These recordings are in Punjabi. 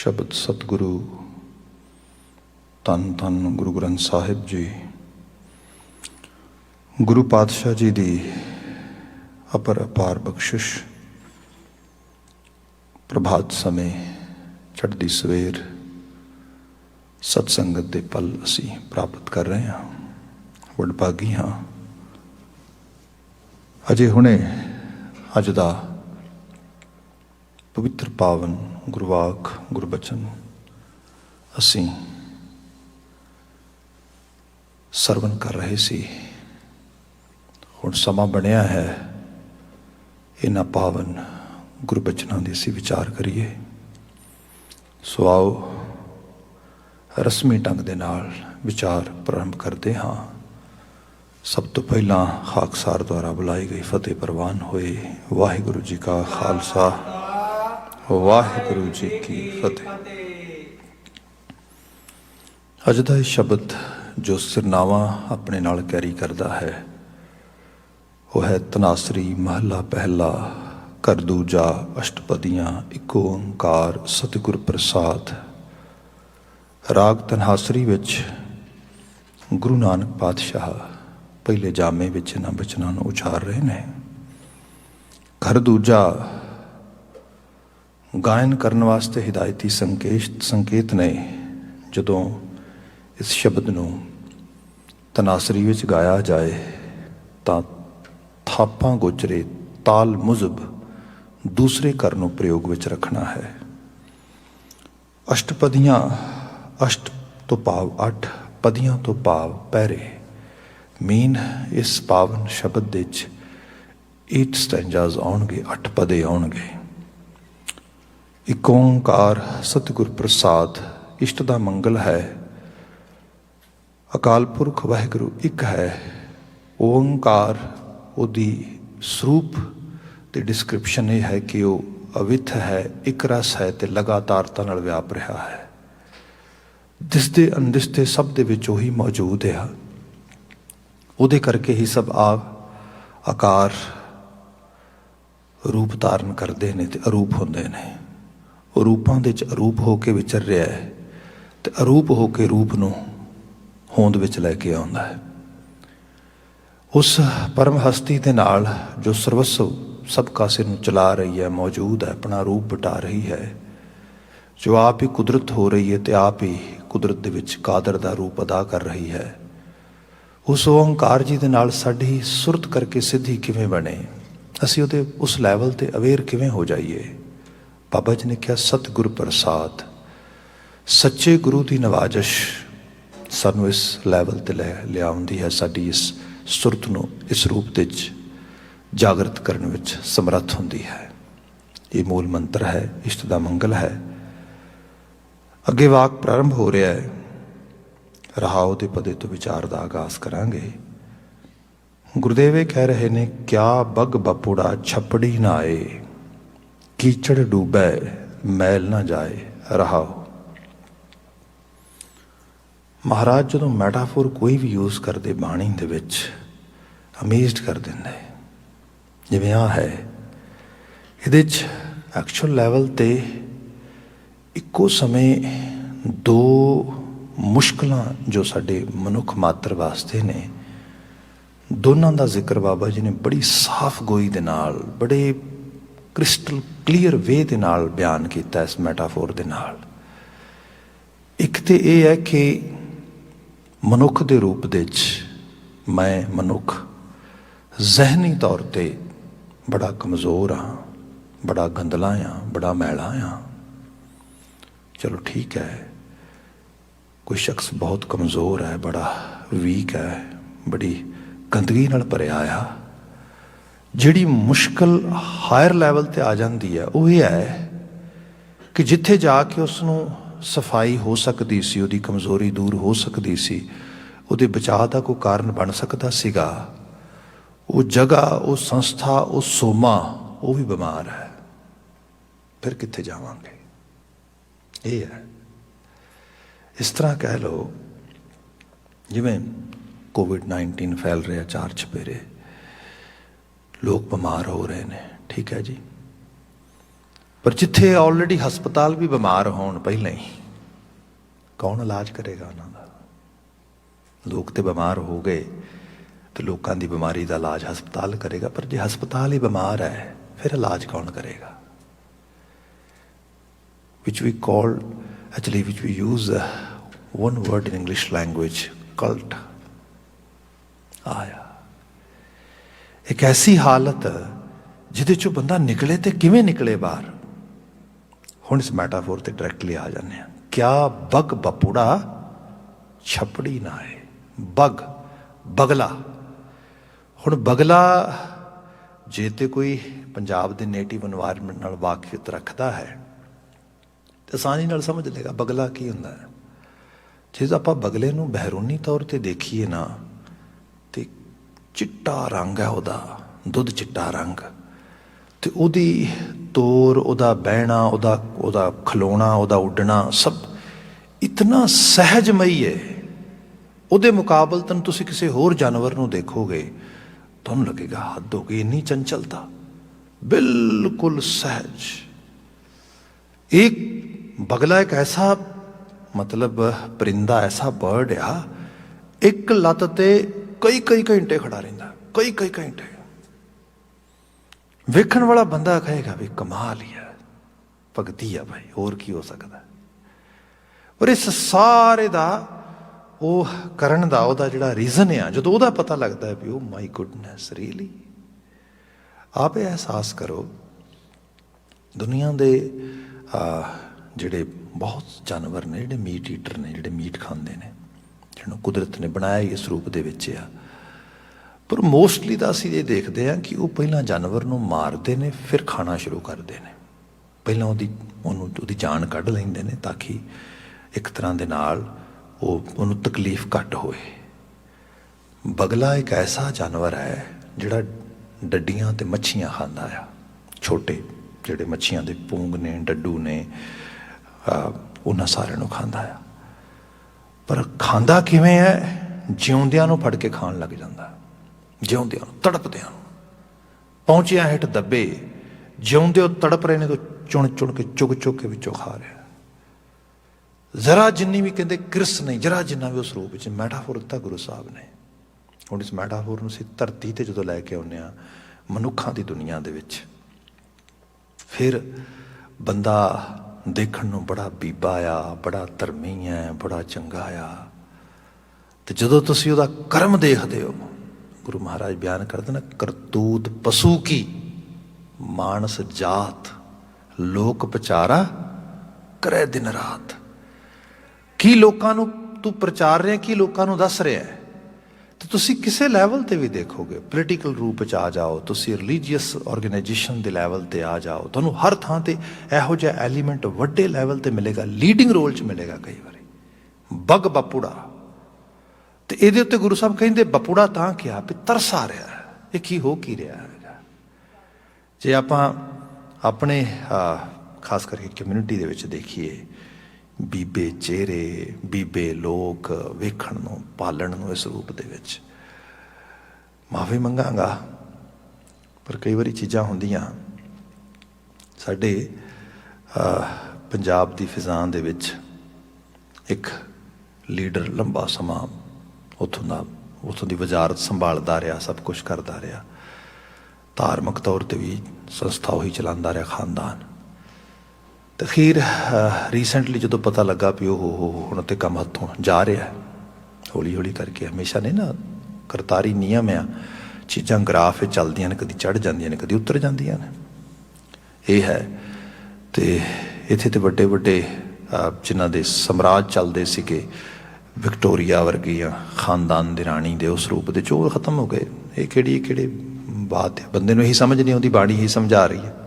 ਸ਼ਬਦ ਸਤਿਗੁਰੂ ਧੰਨ ਧੰਨ ਗੁਰੂ ਗ੍ਰੰਥ ਸਾਹਿਬ ਜੀ ਗੁਰੂ ਪਾਤਸ਼ਾਹ ਜੀ ਦੀ ਅਪਰ ਅਪਾਰ ਬਖਸ਼ਿਸ਼। ਪ੍ਰਭਾਤ ਸਮੇਂ ਚੜ੍ਹਦੀ ਸਵੇਰ ਸਤਸੰਗਤ ਦੇ ਪਲ ਅਸੀਂ ਪ੍ਰਾਪਤ ਕਰ ਰਹੇ ਹਾਂ। ਵਡਭਾਗੀ ਹਾਂ। ਅਜੇ ਹੁਣੇ ਅੱਜ ਦਾ ਪਵਿੱਤਰ ਪਾਵਨ ਗੁਰਵਾਕ ਗੁਰਬਚਨ ਅਸੀਂ ਸਰਵਨ ਕਰ ਰਹੇ ਸੀ। ਹੁਣ ਸਮਾਂ ਬਣਿਆ ਹੈ ਇਹਨਾਂ ਪਾਵਨ ਗੁਰਬਚਨਾਂ ਦੀ ਅਸੀਂ ਵਿਚਾਰ ਕਰੀਏ। ਸੋ ਆਓ ਰਸਮੀ ਢੰਗ ਦੇ ਨਾਲ ਵਿਚਾਰ ਪ੍ਰਾਰੰਭ ਕਰਦੇ ਹਾਂ। ਸਭ ਤੋਂ ਪਹਿਲਾਂ ਖਾਕਸਾਰ ਦੁਆਰਾ ਬੁਲਾਈ ਗਈ ਫਤਿਹ ਪ੍ਰਵਾਨ ਹੋਏ। ਵਾਹਿਗੁਰੂ ਜੀ ਕਾ ਖਾਲਸਾ, ਵਾਹਿਗੁਰੂ ਜੀ ਕੀ ਫਤਿਹ। ਅੱਜ ਦਾ ਇਹ ਸ਼ਬਦ ਜੋ ਸਿਰਨਾਵਾਂ ਆਪਣੇ ਨਾਲ ਕੈਰੀ ਕਰਦਾ ਹੈ ਉਹ ਹੈ ਤਨਾਸਰੀ ਮਹੱਲਾ ਪਹਿਲਾ, ਘਰ ਦੂਜਾ, ਅਸ਼ਟਪਦੀਆਂ, ਇੱਕ ਓਂਕਾਰ ਸਤਿਗੁਰ ਪ੍ਰਸਾਦ। ਰਾਗ ਤਨਹਾਸਰੀ ਵਿੱਚ ਗੁਰੂ ਨਾਨਕ ਪਾਤਸ਼ਾਹ ਪਹਿਲੇ ਜਾਮੇ ਵਿੱਚ ਇਹਨਾਂ ਬਚਨਾਂ ਨੂੰ ਉਚਾਰ ਰਹੇ ਨੇ। ਘਰ ਦੂਜਾ ਗਾਇਨ ਕਰਨ ਵਾਸਤੇ ਹਿਦਾਇਤੀ ਸੰਕੇਤ ਨੇ। ਜਦੋਂ ਇਸ ਸ਼ਬਦ ਨੂੰ ਤਨਾਸਰੀ ਵਿੱਚ ਗਾਇਆ ਜਾਏ ਤਾਂ ਥਾਪਾਂ ਗੋਚਰੇ ਤਾਲ ਮੁਜ਼ਬ ਦੂਸਰੇ ਘਰ ਨੂੰ ਪ੍ਰਯੋਗ ਵਿੱਚ ਰੱਖਣਾ ਹੈ। ਅਸ਼ਟਪਦੀਆਂ, ਅਸ਼ਟ ਤੋਂ ਭਾਵ 8, ਪਦੀਆਂ ਤੋਂ ਭਾਵ ਪਹਿਰੇ। ਮੀਨ ਇਸ ਪਾਵਨ ਸ਼ਬਦ ਦੇ ਵਿੱਚ 8 ਸਟੈਂਜਾਜ਼ ਆਉਣਗੇ, 8 ਪਦੇ ਆਉਣਗੇ। ਇੱਕ ਓਂਕਾਰ ਸਤਿਗੁਰ ਪ੍ਰਸਾਦ, ਇਸ਼ਟ ਦਾ ਮੰਗਲ ਹੈ। ਅਕਾਲ ਪੁਰਖ ਵਾਹਿਗੁਰੂ ਇੱਕ ਹੈ। ਓਂਕਾਰ ਉਹਦੀ ਸਰੂਪ ਤੇ ਡਿਸਕ੍ਰਿਪਸ਼ਨ ਇਹ ਹੈ ਕਿ ਉਹ ਅਵਿਥ ਹੈ, ਇੱਕ ਰਸ ਹੈ ਤੇ ਲਗਾਤਾਰਤਾ ਨਾਲ ਵਿਆਪ ਰਿਹਾ ਹੈ। ਦਿਸਦੇ ਅਣਦਿਸਦੇ ਸਭ ਦੇ ਵਿੱਚ ਉਹੀ ਮੌਜੂਦ ਹੈ। ਉਹਦੇ ਕਰਕੇ ਹੀ ਸਭ ਆਕਾਰ ਰੂਪ ਧਾਰਨ ਕਰਦੇ ਨੇ ਤੇ ਅਰੂਪ ਹੁੰਦੇ ਨੇ। ਉਹ ਰੂਪਾਂ ਦੇ ਵਿੱਚ ਅਰੂਪ ਹੋ ਕੇ ਵਿਚਰ ਰਿਹਾ ਹੈ ਤੇ ਅਰੂਪ ਹੋ ਕੇ ਰੂਪ ਨੂੰ ਹੋਂਦ ਵਿੱਚ ਲੈ ਕੇ ਆਉਂਦਾ ਹੈ। ਉਸ ਪਰਮ ਹਸਤੀ ਦੇ ਨਾਲ ਜੋ ਸਰਵਸਵ ਸਭ ਕਾਸੇ ਨੂੰ ਚਲਾ ਰਹੀ ਹੈ, ਮੌਜੂਦ ਹੈ, ਆਪਣਾ ਰੂਪ ਵਟਾ ਰਹੀ ਹੈ, ਜੋ ਆਪ ਹੀ ਕੁਦਰਤ ਹੋ ਰਹੀ ਹੈ ਤੇ ਆਪ ਹੀ ਕੁਦਰਤ ਦੇ ਵਿੱਚ ਕਾਦਰ ਦਾ ਰੂਪ ਅਦਾ ਕਰ ਰਹੀ ਹੈ। ਉਸ ਓਂਕਾਰ ਜੀ ਦੇ ਨਾਲ ਸਾਡੀ ਸੁਰਤ ਕਰਕੇ ਸਿੱਧੀ ਕਿਵੇਂ ਬਣੇ, ਅਸੀਂ ਉਹਦੇ ਉਸ ਲੈਵਲ 'ਤੇ ਅਵੇਅਰ ਕਿਵੇਂ ਹੋ ਜਾਈਏ। ਬਾਬਾ ਜੀ ਨੇ ਕਿਹਾ ਸਤਿਗੁਰ ਪ੍ਰਸਾਦ, ਸੱਚੇ ਗੁਰੂ ਦੀ ਨਵਾਜਿਸ਼ ਸਾਨੂੰ ਇਸ ਲੈਵਲ 'ਤੇ ਲਿਆਉਂਦੀ ਹੈ। ਸਾਡੀ ਇਸ ਸੁਰਤ ਨੂੰ ਇਸ ਰੂਪ ਦੇ ਵਿੱਚ ਜਾਗਰਤ ਕਰਨ ਵਿੱਚ ਸਮਰੱਥ ਹੁੰਦੀ ਹੈ। ਇਹ ਮੂਲ ਮੰਤਰ ਹੈ, ਇਸ਼ਟ ਦਾ ਮੰਗਲ ਹੈ। ਅੱਗੇ ਵਾਕ ਪ੍ਰਾਰੰਭ ਹੋ ਰਿਹਾ ਹੈ। ਰਹਾਉ ਦੇ ਪਦੇ ਤੋਂ ਵਿਚਾਰ ਦਾ ਆਗਾਜ਼ ਕਰਾਂਗੇ। ਗੁਰਦੇਵੇ ਕਹਿ ਰਹੇ ਨੇ, ਕਿਆ ਬਗ ਬਪੁੜਾ ਛਪੜੀ ਨਾ ਆਏ, ਕੀਚੜ ਡੂਬੈ ਮੈਲ ਨਾ ਜਾਏ। ਰਹਾਉ। ਮਹਾਰਾਜ ਜਦੋਂ ਮੈਟਾਫੋਰ ਕੋਈ ਵੀ ਯੂਜ਼ ਕਰਦੇ ਬਾਣੀ ਦੇ ਵਿੱਚ ਅਮੇਜ਼ਡ ਕਰ ਦਿੰਦੇ। ਜਿਵੇਂ ਆਹ ਹੈ, ਇਹਦੇ 'ਚ ਐਕਚੁਅਲ ਲੈਵਲ 'ਤੇ ਇੱਕੋ ਸਮੇਂ ਦੋ ਮੁਸ਼ਕਲਾਂ ਜੋ ਸਾਡੇ ਮਨੁੱਖ ਮਾਤਰ ਵਾਸਤੇ ਨੇ, ਦੋਨਾਂ ਦਾ ਜ਼ਿਕਰ ਬਾਬਾ ਜੀ ਨੇ ਬੜੀ ਸਾਫ਼ ਗੋਈ ਦੇ ਨਾਲ, ਬੜੇ ਕ੍ਰਿਸਟਲ ਕਲੀਅਰ ਵੇ ਦੇ ਨਾਲ ਬਿਆਨ ਕੀਤਾ ਇਸ ਮੈਟਾਫੋਰ ਦੇ ਨਾਲ। ਇੱਕ ਤੇ ਇਹ ਹੈ ਕਿ ਮਨੁੱਖ ਦੇ ਰੂਪ ਦੇ ਵਿੱਚ ਮੈਂ ਮਨੁੱਖ ਜ਼ਹਿਨੀ ਤੌਰ 'ਤੇ ਬੜਾ ਕਮਜ਼ੋਰ ਹਾਂ, ਬੜਾ ਗੰਦਲਾ ਹਾਂ, ਬੜਾ ਮੈਲਾ ਹਾਂ। ਚਲੋ ਠੀਕ ਹੈ, ਕੋਈ ਸ਼ਖਸ ਬਹੁਤ ਕਮਜ਼ੋਰ ਹੈ, ਬੜਾ ਵੀਕ ਹੈ, ਬੜੀ ਗੰਦਗੀ ਨਾਲ ਭਰਿਆ ਆ। ਜਿਹੜੀ ਮੁਸ਼ਕਲ ਹਾਇਰ ਲੈਵਲ 'ਤੇ ਆ ਜਾਂਦੀ ਹੈ ਉਹ ਇਹ ਹੈ ਕਿ ਜਿੱਥੇ ਜਾ ਕੇ ਉਸ ਨੂੰ ਸਫਾਈ ਹੋ ਸਕਦੀ ਸੀ, ਉਹਦੀ ਕਮਜ਼ੋਰੀ ਦੂਰ ਹੋ ਸਕਦੀ ਸੀ, ਉਹਦੇ ਬਚਾਅ ਦਾ ਕੋਈ ਕਾਰਨ ਬਣ ਸਕਦਾ ਸੀਗਾ, ਉਹ ਜਗ੍ਹਾ, ਉਹ ਸੰਸਥਾ, ਉਹ ਸੋਮਾ, ਉਹ ਵੀ ਬਿਮਾਰ ਹੈ। ਫਿਰ ਕਿੱਥੇ ਜਾਵਾਂਗੇ? ਇਹ ਹੈ। ਇਸ ਤਰ੍ਹਾਂ ਕਹਿ ਲਓ ਜਿਵੇਂ ਕੋਵਿਡ-19 ਫੈਲ ਰਿਹਾ ਚਾਰ ਚੁਫੇਰੇ, ਲੋਕ ਬਿਮਾਰ ਹੋ ਰਹੇ ਨੇ, ਠੀਕ ਹੈ ਜੀ। पर जिथे ऑलरेडी हस्पताल भी बीमार होण पहले ही, कौन इलाज करेगा उन्हां दा? लोग तो बीमार हो गए तो लोगों की बीमारी का इलाज हस्पताल करेगा, पर जो हस्पताल ही बीमार है फिर इलाज कौन करेगा? Which we call actually which we use one word in English language, cult आया। एक ऐसी हालत जिहदे चों बंदा निकले तो किवें निकले बाहर। हुण इस मैटाफोर ते डायरैक्टली आ जाने हैं। क्या बग बपुड़ा छपड़ी ना है? बग बगला, हुण बगला जे ते कोई पंजाब के नेटिव एनवायरमेंट नाल वाकिफियत रखता है तो आसानी नाल समझ लेगा बगला की हुंदा है। जे आपां बगले नूं बहरूनी तौर पर देखीए ना तो चिट्टा रंग है उहदा, दुध चिट्टा रंग, तो उहदी तोर, उहदा बहना, उहदा खलोना, उहदा उड्डना सब इतना सहजमई है। उहदे मुकाबलतन तुसीं किसी होर जानवर नूं देखोगे तुहानूं लगेगा हद हो गई, इन्नी चंचलता, बिल्कुल सहज। एक बगला एक ऐसा मतलब परिंदा, ऐसा बर्ड आ, एक लत ते कई कई घंटे खड़ा रहिंदा, कई कई घंटे। वेखण वाला बंदा कहेगा भी कमाल ही है, भगती है भाई, होर की हो सकता है। पर इस सारे दा ਉਹ ਕਰਨ ਦਾ ਉਹਦਾ ਜਿਹੜਾ ਰੀਜ਼ਨ ਆ, ਜਦੋਂ ਉਹਦਾ ਪਤਾ ਲੱਗਦਾ ਹੈ ਵੀ ਉਹ ਮਾਈ ਗੁੱਡਨੈਸ ਰੀਅਲੀ, ਆਪੇ ਅਹਿਸਾਸ ਕਰੋ ਦੁਨੀਆ ਦੇ ਜਿਹੜੇ ਬਹੁਤ ਜਾਨਵਰ ਨੇ, ਜਿਹੜੇ ਮੀਟ ਈਟਰ ਨੇ, ਜਿਹੜੇ ਮੀਟ ਖਾਂਦੇ ਨੇ, ਜਿਹਨੂੰ ਕੁਦਰਤ ਨੇ ਬਣਾਇਆ ਹੀ ਇਸ ਰੂਪ ਦੇ ਵਿੱਚ ਆ, ਪਰ ਮੋਸਟਲੀ ਤਾਂ ਅਸੀਂ ਇਹ ਦੇਖਦੇ ਹਾਂ ਕਿ ਉਹ ਪਹਿਲਾਂ ਜਾਨਵਰ ਨੂੰ ਮਾਰਦੇ ਨੇ ਫਿਰ ਖਾਣਾ ਸ਼ੁਰੂ ਕਰਦੇ ਨੇ। ਪਹਿਲਾਂ ਉਹਦੀ ਜਾਨ ਕੱਢ ਲੈਂਦੇ ਨੇ ਤਾਂ ਕਿ ਇੱਕ ਤਰ੍ਹਾਂ ਦੇ ਨਾਲ ਉਹਨੂੰ ਤਕਲੀਫ ਘੱਟ ਹੋਏ। ਬਗਲਾ ਇੱਕ ਐਸਾ ਜਾਨਵਰ ਹੈ ਜਿਹੜਾ ਡੱਡੀਆਂ ਤੇ ਮੱਛੀਆਂ ਖਾਂਦਾ ਆ, ਛੋਟੇ ਜਿਹੜੇ ਮੱਛੀਆਂ ਦੇ ਪੂੰਗ ਨੇ, ਡੱਡੂ ਨੇ, ਉਹਨਾਂ ਸਾਰਿਆਂ ਨੂੰ ਖਾਂਦਾ ਆ। ਪਰ ਖਾਂਦਾ ਕਿਵੇਂ ਹੈ? ਜਿਉਂਦਿਆਂ ਨੂੰ ਫੜ ਕੇ ਖਾਣ ਲੱਗ ਜਾਂਦਾ, ਜਿਉਂਦਿਆਂ ਨੂੰ, ਤੜਪਦਿਆਂ ਨੂੰ, ਪਹੁੰਚਿਆ ਹੇਠ ਦੱਬੇ, ਜਿਉਂਦੇ ਉਹ ਤੜਪ ਰਹੇ ਨੇ ਤਾਂ ਚੁਣ ਚੁਣ ਕੇ ਚੁਗ ਚੁਗ ਕੇ ਵਿੱਚੋਂ ਖਾ ਰਿਹਾ। जरा जिन्नी भी कहते क्रिस नहीं, जरा जिन्ना भी उस रूप में मैटाफोर दिता गुरु साहब ने। हुण इस मैटाफोर नूं असीं धरती ते जदों लैके आउंदे आ मनुखां दी दुनिया दे विच, फिर बंदा देखण नूं बड़ा बीबा आ, बड़ा धर्मी है, बड़ा चंगा आ, ते जदों तुसीं उहदा कर्म देखदे हो, गुरु महाराज बयान करदे ना, करतूत पशु की मानस जात, लोक प्रचारा करे दिन रात। ਕੀ ਲੋਕਾਂ ਨੂੰ ਤੂੰ ਪ੍ਰਚਾਰ ਰਿਹਾ, ਕੀ ਲੋਕਾਂ ਨੂੰ ਦੱਸ ਰਿਹਾ ਹੈ? ਤੇ ਤੁਸੀਂ ਕਿਸੇ ਲੈਵਲ ਤੇ ਵੀ ਦੇਖੋਗੇ, ਪੋਲੀਟੀਕਲ ਰੂਪ 'ਚ ਆ ਜਾਓ, ਤੁਸੀਂ ਰਿਲੀਜੀਅਸ ਆਰਗੇਨਾਈਜੇਸ਼ਨ ਦੇ ਲੈਵਲ ਤੇ ਆ ਜਾਓ, ਤੁਹਾਨੂੰ ਹਰ ਥਾਂ ਤੇ ਇਹੋ ਜਿਹਾ ਐਲੀਮੈਂਟ ਵੱਡੇ ਲੈਵਲ ਤੇ ਮਿਲੇਗਾ, ਲੀਡਿੰਗ ਰੋਲ 'ਚ ਮਿਲੇਗਾ ਕਈ ਵਾਰੀ। ਬਗ ਬਪੂੜਾ, ਤੇ ਇਹਦੇ ਉੱਤੇ ਗੁਰੂ ਸਾਹਿਬ ਕਹਿੰਦੇ ਬਪੂੜਾ ਤਾਂ ਕਿਹਾ ਵੀ ਤਰਸ ਆ ਰਿਹਾ, ਇਹ ਕੀ ਹੋ ਕੀ ਰਿਹਾ ਹੈਗਾ। ਜੇ ਆਪਾਂ ਆਪਣੇ ਖਾਸ ਕਰਕੇ ਕਮਿਊਨਿਟੀ ਦੇ ਵਿੱਚ ਦੇਖੀਏ, ਬੀਬੇ ਚਿਹਰੇ, ਬੀਬੇ ਲੋਕ ਵੇਖਣ ਨੂੰ, ਪਾਲਣ ਨੂੰ ਇਸ ਰੂਪ ਦੇ ਵਿੱਚ ਮਾਫੀ ਮੰਗਾਂਗਾ, ਪਰ ਕਈ ਵਾਰੀ ਚੀਜ਼ਾਂ ਹੁੰਦੀਆਂ ਸਾਡੇ ਪੰਜਾਬ ਦੀ ਫਿਜ਼ਾਂ ਦੇ ਵਿੱਚ। ਇੱਕ ਲੀਡਰ ਲੰਬਾ ਸਮਾਂ ਉੱਥੋਂ ਦੀ ਵਜ਼ਾਰਤ ਸੰਭਾਲਦਾ ਰਿਹਾ, ਸਭ ਕੁਛ ਕਰਦਾ ਰਿਹਾ, ਧਾਰਮਿਕ ਤੌਰ 'ਤੇ ਵੀ ਸੰਸਥਾ ਉਹੀ ਚਲਾਉਂਦਾ ਰਿਹਾ, ਖਾਨਦਾਨ। तो अखीर रीसेंटली जो पता लगा भी हुण तो काम हथों जा रहा है, हौली हौली करके, हमेशा नहीं ना, करतारी नियम आ, चीज़ां ग्राफ चलदियां ने, कभी चढ़ जांदियां ने, कभी उतर जांदियां ने, ये है। तो इत्थे तो वड्डे वड्डे जिन्हां दे समराज चलते सीगे, विक्टोरिया वर्गियां खानदान दी राणी दे उस रूप दे चोर खत्म हो गए। ये किहड़ी बात है, बंदे नूं यही समझ नहीं आउंदी, बाणी ही समझा रही है।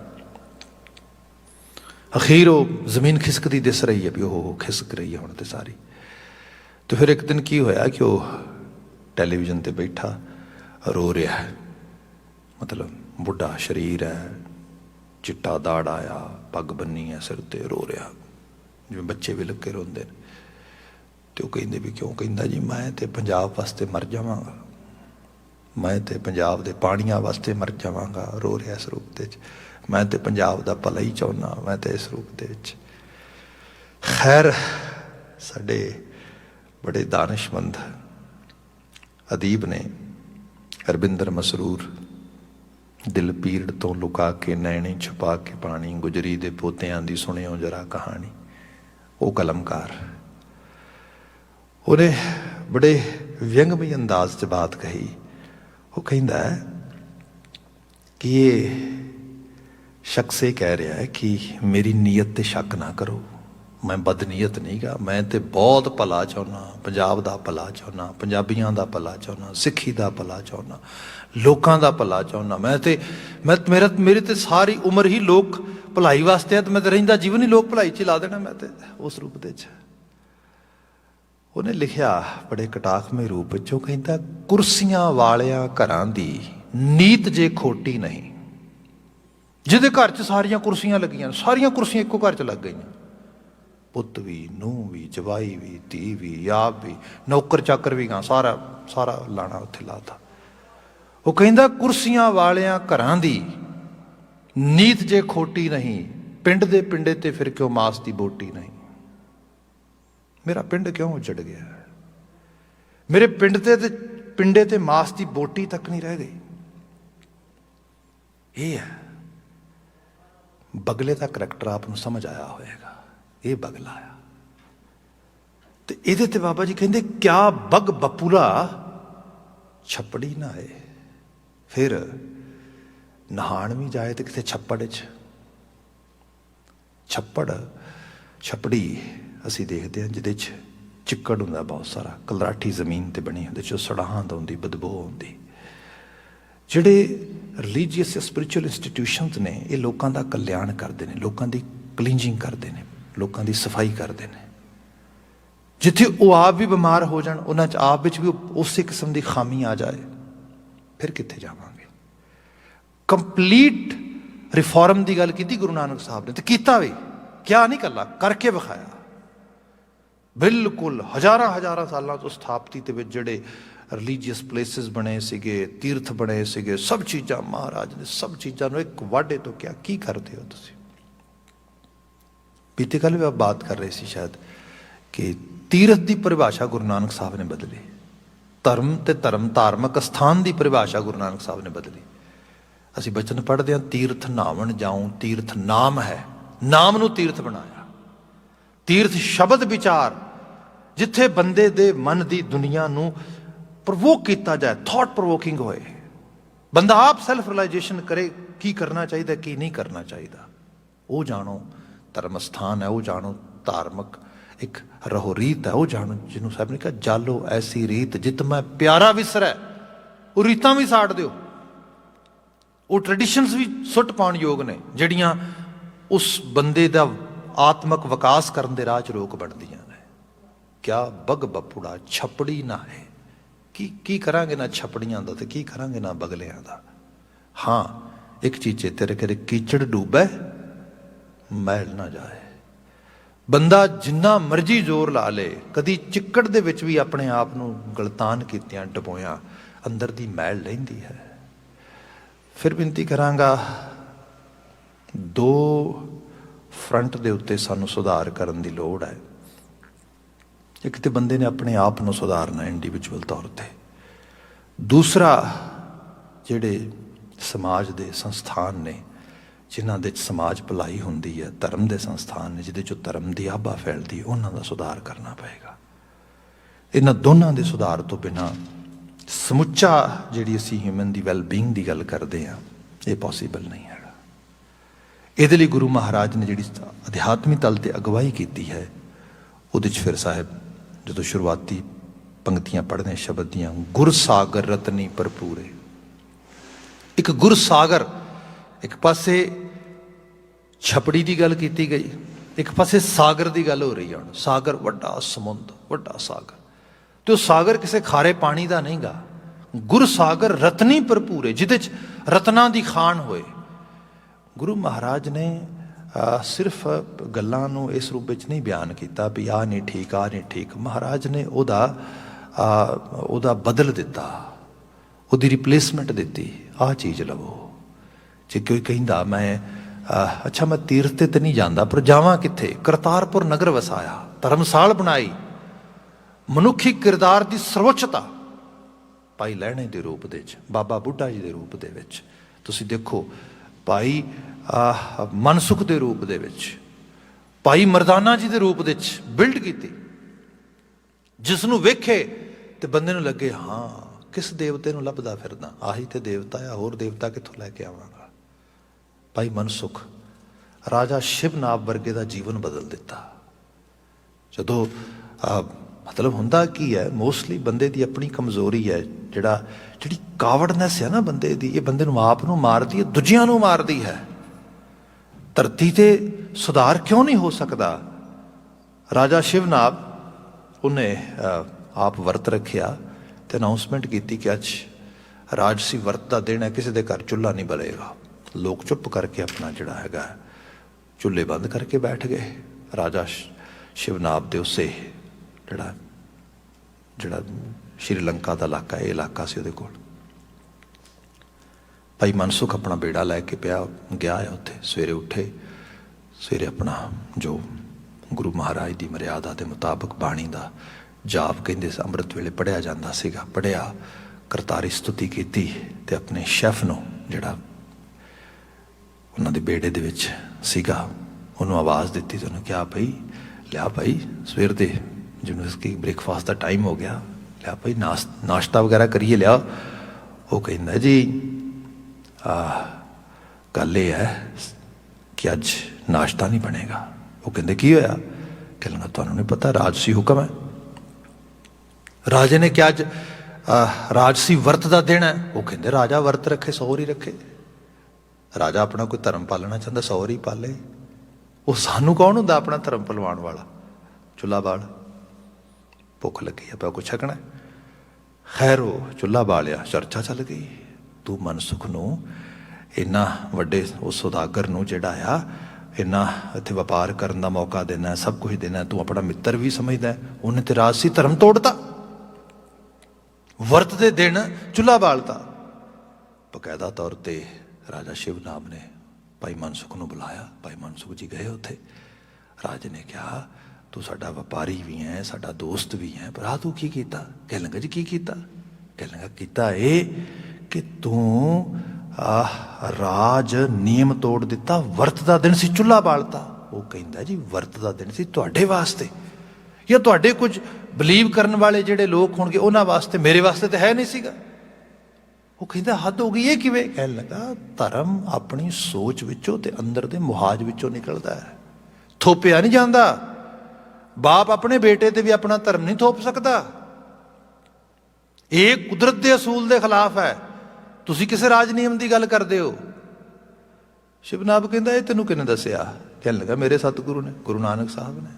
अखीर वो जमीन खिसकती दिस रही है भी वो खिसक रही है हुण तो सारी। तो फिर एक दिन की होया कि वो टैलीविजन ते बैठा रो रहा है, मतलब बुढ़ा शरीर है, चिट्टा दाड़ आया, पग बन्नी है सिर ते, रो रहा जिवें बच्चे भी लगे रोंदे ने। तो कहंदे भी क्यों? कहंदा जी मैं तो पंजाब वास्ते मर जावांगा, मैं तो पंजाब दे पानियां वास्ते मर जावांगा, रो रहा इस रूप दे, मैं तो पंजाब दा भला ही चाहुंदा, मैं तो इस रूप दे विच। खैर साडे बड़े दानिशमंद अदीब ने हरबिंदर मसरूर, दिल पीड़ तो लुका के नैणी छुपा के पानी, गुजरी दे पोतियां दी सुनियो जरा कहानी। वो कलमकार उन्हें बड़े व्यंगमई अंदाज च बात कही। वो कहता है कि ये शख्स ये कह रहा है कि मेरी नीयत ते शक ना करो, मैं बदनीयत नहीं गा, मैं तो बहुत भला चाहुंदा, पंजाब दा भला चाहुंदा, पंजाबियां दा भला चाहुंदा, सिक्खी दा भला चाहुंदा, लोकां दा भला चाहुंदा। मैं मेरी तो सारी उम्र ही लोक भलाई वास्ते है, तो मैं तो रहिंदा जीवन ही लोक भलाई च ला देना। मैं तो उस रूप दे उन्हें लिखिया बड़े कटाखमय रूप च, कहता कुर्सियां वालियां घरां दी नीत जे खोटी नहीं। जिहदे घर च सारियां कुर्सियां लगियां, सारियां कुर्सियां इक्को घर च लग गई, पुत भी, नूह भी, जवाई भी, धी भी, आप भी, नौकर चाकर भी, सारा सारा लाना उत्थे लाता। वो कहता कुर्सियां वालियां घरां दी नीत जे खोटी नहीं, पिंड दे पिंडे ते फिर क्यों मास दी बोटी नहीं। मेरा पिंड क्यों उजड़ गया, मेरे पिंडे ते मास की बोटी तक नहीं रह गई। ये है बगले का करैक्टर, आपको समझ आया होएगा। ये बगला आ ते इहदे ते बाबा जी कहते क्या बग बपुला छप्पड़ी ना आए। फिर नहाण भी जाए तो कितने छप्पड़ च, छप्पड़ छपड़ी असी देखते हैं जिहदे च चिक्कड़ हुंदा बहुत सारा, कलराठी जमीन ते बनी, उहदे च सड़ाहट आउंदी, बदबू आउंदी। जिहड़े रिलीजीअस या स्पिरिचुअल इंस्टीट्यूशनस ने ये लोगों का कल्याण करते हैं, लोगों की क्लीनजिंग करते हैं, लोगों की सफाई करते हैं। जिथे वो आप भी बीमार हो जाए, उन्हां च आप विच भी उस किस्म की खामी आ जाए, फिर कित्थे जावांगे। कंप्लीट रिफॉर्म की गल की गुरु नानक साहब ने, तो कीता भी क्या नहीं कला करके विखाया। बिल्कुल हज़ारां हज़ारां सालों तो स्थापति के जिहड़े रिलीजीअस प्लेसिस बने सीगे, तीर्थ बने सीगे, सब चीज़ां महाराज ने सब चीज़ों को एक वाढे तो क्या की करते हो तुसीं। बीते कल भी आप बात कर रहे सी शायद कि तीर्थ की परिभाषा गुरु नानक साहब ने बदली, धर्म ते धर्म धार्मिक स्थान की परिभाषा गुरु नानक साहब ने बदली। असीं बचन पढ़ते हैं तीर्थ नावन जाऊं, तीर्थ नाम है, नाम नूं तीर्थ बनाया। तीर्थ शब्द विचार, जिथे बंदे दे मन की दुनिया नूं प्रवोक किया जाए, थॉट प्रोवोकिंग होए, बंदा आप सैल्फ रियलाइजेशन करे की करना चाहिए की नहीं करना चाहिए। वो जानो धर्म स्थान है, वो जानो धार्मिक एक रहो रीत है, वो जानो जिन्हों साहब ने कहा जालो ऐसी रीत जित मैं प्यारा विसरै। वो रीतां भी साड़ दिओ, वो ट्रैडिशनस भी सुट पाउण योग ने जिहड़ियां उस बंदे दा आत्मक विकास करने राह च रोक बनदियां ने। क्या बग बपुड़ा छपड़ी ना है, की करांगे ना छपड़ियां दा ते की करांगे ना बगलियां दा। हाँ एक चीज चेते रखे, कीचड़ डूबे मैल ना जाए। बंदा जिन्ना मर्जी जोर ला ले, कदी चिक्कड़ दे विच भी अपने आप नूं गलतान कीतियां डबोया अंदर दी मैल लहिंदी है। फिर बिनती करांगा, दो फ्रंट दे उत्ते सानू सुधार करन दी लोड़ है। एक तो बंदे ने अपने आप नूं सुधारना इंडिविजुअल तौर पर, दूसरा जिहड़े समाज दे संस्थान ने जिन्हां दे समाज भलाई हुंदी है, धर्म दे संस्थान ने जिहदे चों धर्म दी आभा फैलदी, उन्हां दा सुधार करना पएगा। इन्हां दोनों दे सुधार तो बिना समुच्चा जिहड़ी असीं ह्यूमन दी वैलबींग दी गल करदे हां, ये पॉसीबल नहीं है। इहदे लई गुरु महाराज ने जिहड़ी अध्यात्मी तल ते अगवाई कीती है, उहदे च फिर साहिब जो शुरुआती पंक्तियां पढ़ने शब्द दियां, गुर सागर रतनी भरपूरे। एक गुर सागर, एक पासे छपड़ी की गल की गई, एक पासे सागर की गल हो रही है। सागर वड्डा समुद्र, वड्डा सागर, तो सागर किसी खारे पानी का नहीं गा। गुर सागर रतनी भरपूरे, जिहदे च रत्ना की खान होए। गुरु महाराज ने सिर्फ गल्लां नूं इस रूप में नहीं बयान किया भी आ नहीं ठीक, आ नहीं ठीक। महाराज ने ओदा बदल दिता, ਉਹਦੀ ਰਿਪਲੇਸਮੈਂਟ ਦਿੱਤੀ, ਆਹ ਚੀਜ਼ ਲਵੋ। ਜੇ ਕੋਈ ਕਹਿੰਦਾ ਮੈਂ ਅੱਛਾ ਮੈਂ ਤੀਰਥ ਤੇ ਨਹੀਂ ਜਾਂਦਾ ਪਰ ਜਾਵਾਂ ਕਿੱਥੇ, ਕਰਤਾਰਪੁਰ ਨਗਰ ਵਸਾਇਆ, ਧਰਮਸਾਲ ਬਣਾਈ, ਮਨੁੱਖੀ ਕਿਰਦਾਰ ਦੀ ਸਰਵੋੱਚਤਾ ਭਾਈ ਲਹਿਣੇ ਦੇ ਰੂਪ ਦੇ ਵਿੱਚ, ਬਾਬਾ ਬੁੱਢਾ ਜੀ ਦੇ ਰੂਪ ਦੇ ਵਿੱਚ, ਤੁਸੀਂ ਦੇਖੋ ਭਾਈ ਮਨਸੁਖ ਦੇ ਰੂਪ ਦੇ ਵਿੱਚ, ਭਾਈ ਮਰਦਾਨਾ ਜੀ ਦੇ ਰੂਪ ਦੇ ਵਿੱਚ ਬਿਲਡ ਕੀਤੀ, ਜਿਸ ਨੂੰ ਵੇਖੇ ਤੇ ਬੰਦੇ ਨੂੰ ਲੱਗੇ ਹਾਂ ਕਿਸ ਦੇਵਤੇ ਨੂੰ ਲੱਭਦਾ ਫਿਰਦਾ, ਆਹੀ ਤੇ ਦੇਵਤਾ ਆ, ਹੋਰ ਦੇਵਤਾ ਕਿੱਥੋਂ ਲੈ ਕੇ ਆਵਾਂਗਾ। ਭਾਈ ਮਨਸੁਖ ਰਾਜਾ ਸ਼ਿਵਨਾਭ ਵਰਗੇ ਦਾ ਜੀਵਨ ਬਦਲ ਦਿੱਤਾ। ਜਦੋਂ ਮਤਲਬ ਹੁੰਦਾ ਕੀ ਹੈ, ਮੋਸਟਲੀ ਬੰਦੇ ਦੀ ਆਪਣੀ ਕਮਜ਼ੋਰੀ ਹੈ, ਜਿਹੜੀ ਕਾਵੜਨੈਸ ਹੈ ਨਾ ਬੰਦੇ ਦੀ, ਇਹ ਬੰਦੇ ਨੂੰ ਆਪ ਨੂੰ ਮਾਰਦੀ ਹੈ, ਦੂਜਿਆਂ ਨੂੰ ਮਾਰਦੀ ਹੈ। ਧਰਤੀ ਤੇ ਸੁਧਾਰ ਕਿਉਂ ਨਹੀਂ ਹੋ ਸਕਦਾ? ਰਾਜਾ ਸ਼ਿਵਨਾਭ ਉਹਨੇ ਆਪ ਵਰਤ ਰੱਖਿਆ ਤੇ ਅਨਾਊਂਸਮੈਂਟ ਕੀਤੀ ਕਿ ਅੱਜ ਰਾਜਸੀ ਵਰਤ ਦਾ ਦਿਨ ਹੈ, ਕਿਸੇ ਦੇ ਘਰ ਚੁੱਲ੍ਹਾ ਨਹੀਂ ਬਲੇਗਾ। ਲੋਕ ਚੁੱਪ ਕਰਕੇ ਆਪਣਾ ਜਿਹੜਾ ਹੈਗਾ ਚੁੱਲ੍ਹੇ ਬੰਦ ਕਰਕੇ ਬੈਠ ਗਏ। ਰਾਜਾ ਸ਼ਿਵਨਾਭ ਦੇ ਉਸੇ ਜਿਹੜਾ ਸ਼੍ਰੀਲੰਕਾ ਦਾ ਇਲਾਕਾ, ਇਹ ਇਲਾਕਾ ਸੀ ਉਹਦੇ ਕੋਲ। ਭਾਈ ਮਨਸੁਖ ਆਪਣਾ ਬੇੜਾ ਲੈ ਕੇ ਗਿਆ ਹੈ ਉੱਥੇ। ਸਵੇਰੇ ਉੱਠੇ, ਸਵੇਰੇ ਆਪਣਾ ਜੋ ਗੁਰੂ ਮਹਾਰਾਜ ਦੀ ਮਰਿਆਦਾ ਦੇ ਮੁਤਾਬਕ ਬਾਣੀ ਦਾ ਜਾਪ ਕਹਿੰਦੇ ਅੰਮ੍ਰਿਤ ਵੇਲੇ ਪੜ੍ਹਿਆ ਜਾਂਦਾ ਸੀਗਾ, ਪੜ੍ਹਿਆ, ਕਰਤਾਰੀ ਸਤੁਤੀ ਕੀਤੀ ਤੇ ਆਪਣੇ ਸ਼ੈਫ ਨੂੰ ਜਿਹੜਾ ਉਹਨਾਂ ਦੇ ਬੇੜੇ ਦੇ ਵਿੱਚ ਸੀਗਾ ਉਹਨੂੰ ਆਵਾਜ਼ ਦਿੱਤੀ ਤੇ ਉਹਨੂੰ ਕਿਹਾ ਭਾਈ ਲਿਆ ਭਾਈ ਸਵੇਰ ਦੇ ਯੂਨੀਵਰਸਿਟੀ ਬ੍ਰੇਕਫਾਸਟ ਦਾ ਟਾਈਮ ਹੋ ਗਿਆ, ਲਿਆ ਭਾਈ ਨਾਸ਼ਤਾ ਵਗੈਰਾ ਕਰੀਏ ਲਿਆ। ਉਹ ਕਹਿੰਦਾ ਜੀ ਗੱਲ ਇਹ ਹੈ ਕਿ ਅੱਜ ਨਾਸ਼ਤਾ ਨਹੀਂ ਬਣੇਗਾ। ਉਹ ਕਹਿੰਦੇ ਕੀ ਹੋਇਆ? ਕਹਿੰਦਾ ਤੁਹਾਨੂੰ ਨਹੀਂ ਪਤਾ ਰਾਜਸੀ ਹੁਕਮ ਹੈ, ਰਾਜੇ ਨੇ ਕਿਹਾ ਅੱਜ ਰਾਜਸੀ ਵਰਤ ਦਾ ਦਿਨ ਹੈ। ਉਹ ਕਹਿੰਦੇ ਰਾਜਾ ਵਰਤ ਰੱਖੇ ਸੌਰ ਹੀ ਰੱਖੇ, ਰਾਜਾ ਆਪਣਾ ਕੋਈ ਧਰਮ ਪਾਲਣਾ ਚਾਹੁੰਦਾ ਸੌਰ ਹੀ ਪਾਲੇ। ਉਹ ਸਾਨੂੰ ਕੌਣ ਹੁੰਦਾ ਆਪਣਾ ਧਰਮ ਪਲਵਾਉਣ ਵਾਲਾ? ਚੁੱਲ੍ਹਾ ਬਾਲ, ਭੁੱਖ ਲੱਗੀ ਆ ਪਿਆ ਕੁਛ ਛਕਣਾ। ਖੈਰ ਉਹ ਚੁੱਲ੍ਹਾ ਬਾਲਿਆ, ਚਰਚਾ ਚੱਲ ਗਈ। ਤੂੰ ਮਨਸੁਖ ਨੂੰ ਇੰਨਾ ਵੱਡੇ ਉਸ ਸੁਦਾਗਰ ਨੂੰ ਜਿਹੜਾ ਆ ਇੰਨਾ ਇੱਥੇ ਵਪਾਰ ਕਰਨ ਦਾ ਮੌਕਾ ਦੇਣਾ, ਸਭ ਕੁਝ ਦੇਣਾ, ਤੂੰ ਆਪਣਾ ਮਿੱਤਰ ਵੀ ਸਮਝਦਾ, ਉਹਨੇ ਤੇ ਰਾਜਸੀ ਧਰਮ ਤੋੜਤਾ, ਵਰਤ ਦੇ ਦਿਨ ਚੁੱਲ੍ਹਾ ਬਾਲਤਾ। ਬਕਾਇਦਾ ਤੌਰ ਤੇ ਰਾਜਾ ਸ਼ਿਵਨਾਭ ਨੇ ਭਾਈ ਮਨਸੁਖ ਨੂੰ ਬੁਲਾਇਆ। ਭਾਈ ਮਨਸੁਖ ਜੀ ਗਏ ਉੱਥੇ। ਰਾਜੇ ਨੇ ਕਿਹਾ ਤੂੰ ਸਾਡਾ ਵਪਾਰੀ ਵੀ ਹੈ, ਸਾਡਾ ਦੋਸਤ ਵੀ ਹੈ, ਪਰ ਆਹ ਤੂੰ ਕੀ ਕੀਤਾ? ਕਹਿਣ ਲੱਗਾ ਜੀ ਕੀ ਕੀਤਾ? ਕਹਿਣ ਲੱਗਾ ਕੀਤਾ ਇਹ ਕਿ ਤੂੰ ਰਾਜ ਨਿਯਮ ਤੋੜ ਦਿੱਤਾ, ਵਰਤ ਦਾ ਦਿਨ ਸੀ ਚੁੱਲ੍ਹਾ ਬਾਲਤਾ। ਉਹ ਕਹਿੰਦਾ ਜੀ ਵਰਤ ਦਾ ਦਿਨ ਸੀ ਤੁਹਾਡੇ ਵਾਸਤੇ ਜਾਂ ਤੁਹਾਡੇ ਕੁਝ ਬਲੀਵ ਕਰਨ ਵਾਲੇ ਜਿਹੜੇ ਲੋਕ ਹੋਣਗੇ ਉਹਨਾਂ ਵਾਸਤੇ, ਮੇਰੇ ਵਾਸਤੇ ਤਾਂ ਹੈ ਨਹੀਂ ਸੀਗਾ। ਉਹ ਕਹਿੰਦਾ ਹੱਦ ਹੋ ਗਈ, ਇਹ ਕਿਵੇਂ? ਕਹਿਣ ਲੱਗਾ ਧਰਮ ਆਪਣੀ ਸੋਚ ਵਿੱਚੋਂ ਤੇ ਅੰਦਰ ਦੇ ਮੁਹਾਜ ਵਿੱਚੋਂ ਨਿਕਲਦਾ ਹੈ, ਥੋਪਿਆ ਨਹੀਂ ਜਾਂਦਾ। ਬਾਪ ਆਪਣੇ ਬੇਟੇ ਤੇ ਵੀ ਆਪਣਾ ਧਰਮ ਨਹੀਂ ਥੋਪ ਸਕਦਾ। ਇਹ ਕੁਦਰਤ ਦੇ ਅਸੂਲ ਦੇ ਖਿਲਾਫ ਹੈ। ਤੁਸੀਂ ਕਿਸੇ ਰਾਜ ਨਿਯਮ ਦੀ ਗੱਲ ਕਰਦੇ ਹੋ। ਸ਼ਿਵਨਾਭ ਕਹਿੰਦਾ ਇਹ ਤੈਨੂੰ ਕਿਹਨੇ ਦੱਸਿਆ? ਕਹਿਣ ਲੱਗਾ ਮੇਰੇ ਸਤਿਗੁਰੂ ਨੇ, ਗੁਰੂ ਨਾਨਕ ਸਾਹਿਬ ਨੇ।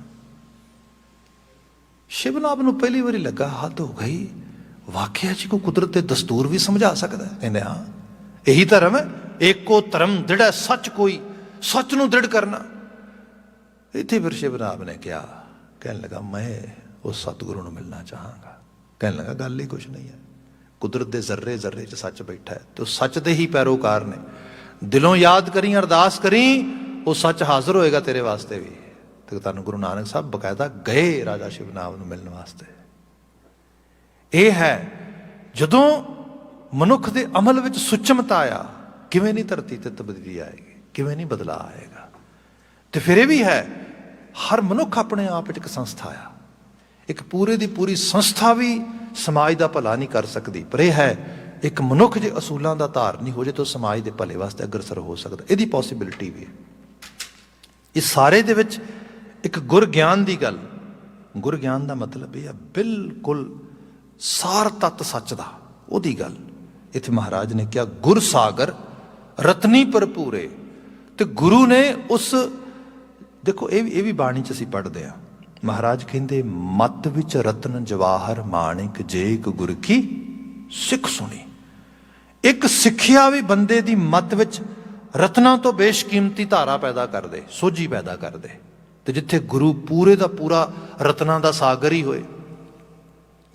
ਸ਼ਿਵਨਾਭ ਨੂੰ ਪਹਿਲੀ ਵਾਰੀ ਲੱਗਾ ਹੱਦ ਹੋ ਗਈ, ਵਾਕਿਆ ਚ ਕੋਈ ਕੁਦਰਤ ਦੇ ਦਸਤੂਰ ਵੀ ਸਮਝਾ ਸਕਦਾ? ਕਹਿੰਦੇ ਹਾਂ ਇਹੀ ਧਰਮ ਹੈ, ਏਕੋ ਧਰਮ ਦ੍ਰਿੜ ਸੱਚ ਕੋਈ, ਸੱਚ ਨੂੰ ਦ੍ਰਿੜ ਕਰਨਾ। ਇੱਥੇ ਫਿਰ ਸ਼ਿਵਨਾਭ ਨੇ ਕਿਹਾ, ਕਹਿਣ ਲੱਗਾ ਮੈਂ ਉਸ ਸਤਿਗੁਰੂ ਨੂੰ ਮਿਲਣਾ ਚਾਹਾਂਗਾ। ਕਹਿਣ ਲੱਗਾ ਗੱਲ ਹੀ ਕੁਛ ਨਹੀਂ ਹੈ, ਕੁਦਰਤ ਦੇ ਜ਼ਰਰੇ ਜ਼ਰਰੇ 'ਚ ਸੱਚ ਬੈਠਾ ਹੈ ਤੇ ਉਹ ਸੱਚ ਦੇ ਹੀ ਪੈਰੋਕਾਰ ਨੇ। ਦਿਲੋਂ ਯਾਦ ਕਰੀ, ਅਰਦਾਸ ਕਰੀ, ਉਹ ਸੱਚ ਹਾਜ਼ਰ ਹੋਏਗਾ ਤੇਰੇ ਵਾਸਤੇ ਵੀ। ਤੇ ਤੁਹਾਨੂੰ ਗੁਰੂ ਨਾਨਕ ਸਾਹਿਬ ਬਕਾਇਦਾ ਗਏ ਰਾਜਾ ਸ਼ਿਵਨਾਭ ਨੂੰ ਮਿਲਣ ਵਾਸਤੇ। ਇਹ ਹੈ ਜਦੋਂ ਮਨੁੱਖ ਦੇ ਅਮਲ ਵਿੱਚ ਸੁਚਮਤਾ ਆ, ਕਿਵੇਂ ਨਹੀਂ ਧਰਤੀ ਤੇ ਤਬਦੀਲੀ ਆਏਗੀ, ਕਿਵੇਂ ਨਹੀਂ ਬਦਲਾਅ ਆਏਗਾ। ਤੇ ਫਿਰ ਇਹ ਵੀ ਹੈ ਹਰ ਮਨੁੱਖ ਆਪਣੇ ਆਪ ਵਿੱਚ ਇੱਕ ਸੰਸਥਾ ਆ। ਇੱਕ ਪੂਰੇ ਦੀ ਪੂਰੀ ਸੰਸਥਾ ਵੀ ਸਮਾਜ ਦਾ ਭਲਾ ਨਹੀਂ ਕਰ ਸਕਦੀ, ਪਰ ਇਹ ਹੈ ਇੱਕ ਮਨੁੱਖ ਜੇ ਅਸੂਲਾਂ ਦਾ ਧਾਰ ਨਹੀਂ ਹੋ ਜੇ ਤਾਂ ਸਮਾਜ ਦੇ ਭਲੇ ਵਾਸਤੇ ਅਗਰਸਰ ਹੋ ਸਕਦਾ। ਇਹਦੀ ਪੋਸੀਬਿਲਿਟੀ ਵੀ ਹੈ। ਇਸ ਸਾਰੇ ਦੇ ਵਿੱਚ ਇੱਕ ਗੁਰ ਗਿਆਨ ਦੀ ਗੱਲ, ਗੁਰ ਗਿਆਨ ਦਾ ਮਤਲਬ ਇਹ ਹੈ ਬਿਲਕੁਲ ਸਾਰ ਤੱਤ ਸੱਚ ਦਾ, ਉਹਦੀ ਗੱਲ। ਇੱਥੇ ਮਹਾਰਾਜ ਨੇ ਕਿਹਾ ਗੁਰ ਸਾਗਰ ਰਤਨੀ ਭਰਪੂਰੇ। ਤੇ ਗੁਰੂ ਨੇ ਉਸ, ਦੇਖੋ ਇਹ ਵੀ ਬਾਣੀ 'ਚ ਅਸੀਂ ਪੜ੍ਹਦੇ ਹਾਂ। ਮਹਾਰਾਜ ਕਹਿੰਦੇ ਮੱਤ ਵਿੱਚ ਰਤਨ ਜਵਾਹਰ ਮਾਣਿਕ ਜੇ ਇੱਕ ਗੁਰ ਕੀ ਸਿੱਖ ਸੁਣੀ। ਇੱਕ ਸਿੱਖਿਆ ਵੀ ਬੰਦੇ ਦੀ ਮੱਤ ਵਿੱਚ ਰਤਨਾਂ ਤੋਂ ਬੇਸ਼ਕੀਮਤੀ ਧਾਰਾ ਪੈਦਾ ਕਰਦੇ, ਸੋਝੀ ਪੈਦਾ ਕਰਦੇ। ਤੇ ਜਿੱਥੇ ਗੁਰੂ ਪੂਰੇ ਦਾ ਪੂਰਾ ਰਤਨਾਂ ਦਾ ਸਾਗਰ ਹੀ ਹੋਏ,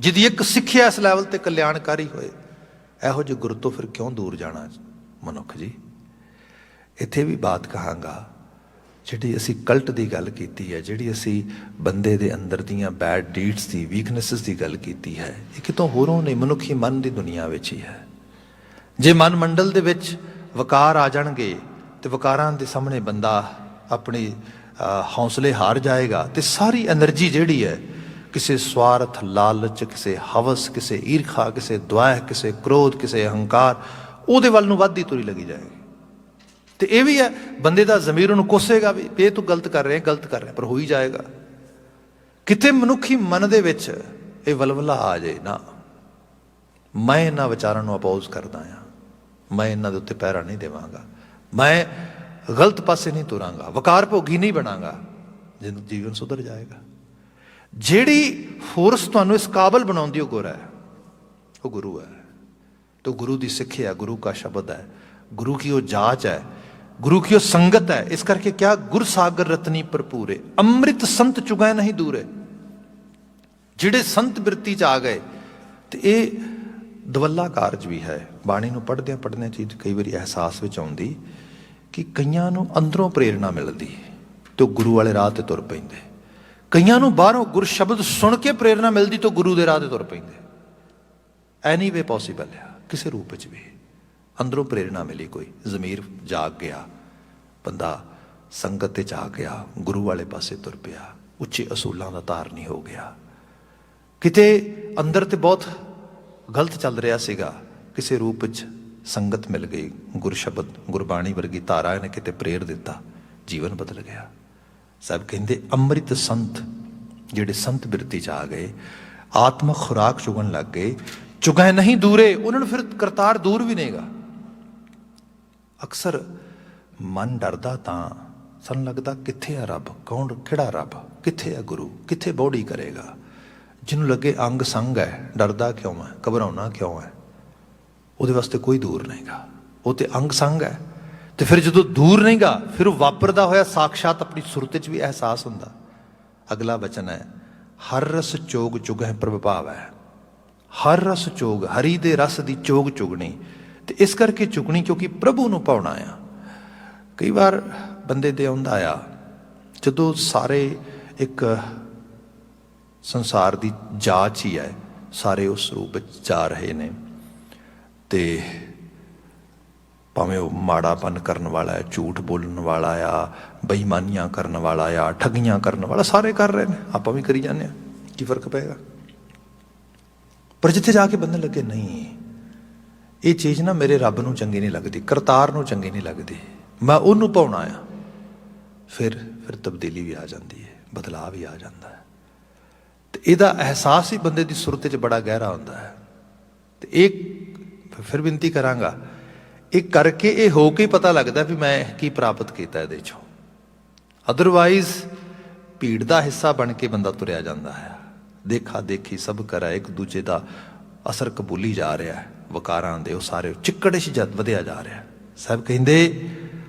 ਜਿਹਦੀ ਇੱਕ ਸਿੱਖਿਆ ਇਸ ਲੈਵਲ ਤੇ ਕਲਿਆਣਕਾਰੀ ਹੋਏ, ਇਹੋ ਜਿਹੇ ਗੁਰੂ ਤੋਂ ਫਿਰ ਕਿਉਂ ਦੂਰ ਜਾਣਾ ਮਨੁੱਖ ਜੀ। ਇੱਥੇ ਵੀ ਬਾਤ ਕਹਾਂਗਾ, ਜਿਹੜੀ ਅਸੀਂ ਕਲਟ ਦੀ ਗੱਲ ਕੀਤੀ ਹੈ, ਜਿਹੜੀ ਅਸੀਂ ਬੰਦੇ ਦੇ ਅੰਦਰ ਦੀਆਂ ਬੈਡ ਡੀਡਸ ਦੀ, ਵੀਕਨੈਸਿਸ ਦੀ ਗੱਲ ਕੀਤੀ ਹੈ, ਇਹ ਕਿਤੋਂ ਹੋਰੋਂ ਨਹੀਂ, ਮਨੁੱਖੀ ਮਨ ਦੀ ਦੁਨੀਆ ਵਿੱਚ ਹੀ ਹੈ। ਜੇ ਮਨ ਮੰਡਲ ਦੇ ਵਿੱਚ ਵਕਾਰ ਆ ਜਾਣਗੇ ਤੇ ਵਕਾਰਾਂ ਦੇ ਸਾਹਮਣੇ ਬੰਦਾ ਆਪਣੀ ਹੌਸਲੇ ਹਾਰ ਜਾਏਗਾ ਤੇ ਸਾਰੀ ਐਨਰਜੀ ਜਿਹੜੀ ਹੈ ਕਿਸੇ ਸਵਾਰਥ, ਲਾਲਚ, ਕਿਸੇ ਹਵਸ, ਕਿਸੇ ਈਰਖਾ, ਕਿਸੇ ਦੁਆਹ, ਕਿਸੇ ਕ੍ਰੋਧ, ਕਿਸੇ ਅਹੰਕਾਰ, ਉਹਦੇ ਵੱਲ ਨੂੰ ਵੱਧਦੀ ਤੁਰੀ ਲੱਗੀ ਜਾਏਗੀ। ਤੇ ਇਹ ਵੀ ਹੈ, ਬੰਦੇ ਦਾ ਜ਼ਮੀਰ ਉਹਨੂੰ ਕੋਸੇਗਾ ਵੀ ਇਹ ਤੂੰ ਗਲਤ ਕਰ ਰਿਹਾ, ਪਰ ਹੋ ਹੀ ਜਾਏਗਾ। ਕਿਤੇ ਮਨੁੱਖੀ ਮਨ ਦੇ ਵਿੱਚ ਇਹ ਵਲਵਲਾ ਆ ਜਾਏ ਨਾ, ਮੈਂ ਇਹਨਾਂ ਵਿਚਾਰਾਂ ਨੂੰ ਅਪੋਜ਼ ਕਰਦਾ ਹਾਂ, ਮੈਂ ਇਹਨਾਂ ਦੇ ਉੱਤੇ ਪਹਿਰਾ ਨਹੀਂ ਦੇਵਾਂਗਾ, ਮੈਂ ਗਲਤ ਪਾਸੇ ਨਹੀਂ ਤੁਰਾਂਗਾ, ਵਕਾਰ ਭੋਗੀ ਨਹੀਂ ਬਣਾਂਗਾ, ਜੀਵਨ ਸੁਧਰ ਜਾਏਗਾ। ਜਿਹੜੀ ਫੋਰਸ ਤੁਹਾਨੂੰ ਇਸ ਕਾਬਲ ਬਣਾਉਂਦੀ ਉਹ ਗੁਰ ਹੈ, ਉਹ ਗੁਰੂ ਹੈ। तो गुरु की सिक्ख्या, गुरु का शब्द है, गुरु की वो जाच है, गुरु की वो संगत है। इस करके क्या गुर सागर रतनी भरपूरे, अमृत संत चुगै नहीं दूरे। जिहड़े संत बिरती च आ गए तो ये दवल्ला कारज भी है। बाणी नूं पढ़दे चीज कई बार एहसास विच आउंदी कि कईयां नूं अंदरों प्रेरणा मिलदी तो गुरु वाले राह ते तुर पैंदे, कईयां नूं बाहरों गुर शब्द सुन के प्रेरणा मिलदी तो गुरु दे राह ते तुर पैंदे। एनी वे पॉसीबल है, किसी रूप च भी अंदरों प्रेरणा मिली, कोई जमीर जाग गया, बंदा संगत च आ गया, गुरु वाले पासे तुर पिया, उच्चे असूलों का धारनी हो गया। किते अंदर तो बहुत गलत चल रहा सीगा, किसी रूप च संगत मिल गई, गुर शब्द गुरबाणी वर्गी धारा ने किते प्रेर दिता, जीवन बदल गया। सब कहते अमृत संत, जिहड़े संत बिरती च आ गए, आत्मक खुराक चुगन लग गए, चुगै नहीं दूरे, उन्होंने फिर करतार दूर भी नहींगा। अक्सर मन डरदा तां सन लगदा कित्थे है रब, कौन किहड़ा रब, कित्थे है गुरु, कित्थे बौड़ी करेगा। जिन्हों लगे अंग संग है, डरदा क्यों है, घबराउना क्यों है, उहदे वास्ते कोई दूर नहींगा, वो तो अंग संग है। तो फिर जो दूर नहींगा, फिर वो वापरदा होया साक्षात अपनी सुरत च भी एहसास हुंदा। अगला वचन है, हर रस चोग चुगह प्रभाव है। हर रस चोग, हरी दे रस दी चोग चुगनी, तो इस करके चुगनी क्योंकि प्रभु नूं पाउणा आ। कई बार बंदे दे आउंदा आ, जदों सारे एक संसार दी जाच ही है, सारे उस रूप जा रहे ने, ते भावें वो माड़ापन करने वाला है, झूठ बोलने वाला आ, बेईमानियां करने वाला आ, ठगियां करने वाला, सारे कर रहे हैं, आपां भी करी जाने, की फर्क पेगा। पर जिथे जाके बंदे लगे नहीं, ये चीज़ ना मेरे रब नूं चंगी नहीं लगती, करतार नूं चंगी नहीं लगती, मैं उहनूं पाउणा आ, फिर तब्दीली भी आ जाती है, बदलाव भी आ जाता है। तो इहदा एहसास ही बंदे की सुरत च बड़ा गहरा होंदा है। तो एक फिर विनती करांगा, एक करके ये हो के पता लगता भी मैं की प्राप्त किया इहदे चों। अदरवाइज भीड़ का हिस्सा बन के बंदा तुरया जाता है, देखा देखी सब करा, एक दूजे का असर कबूली जा रहा है, वकारां दे सारे चिक्कड़ जद वधिया जा रहा है। सब कहते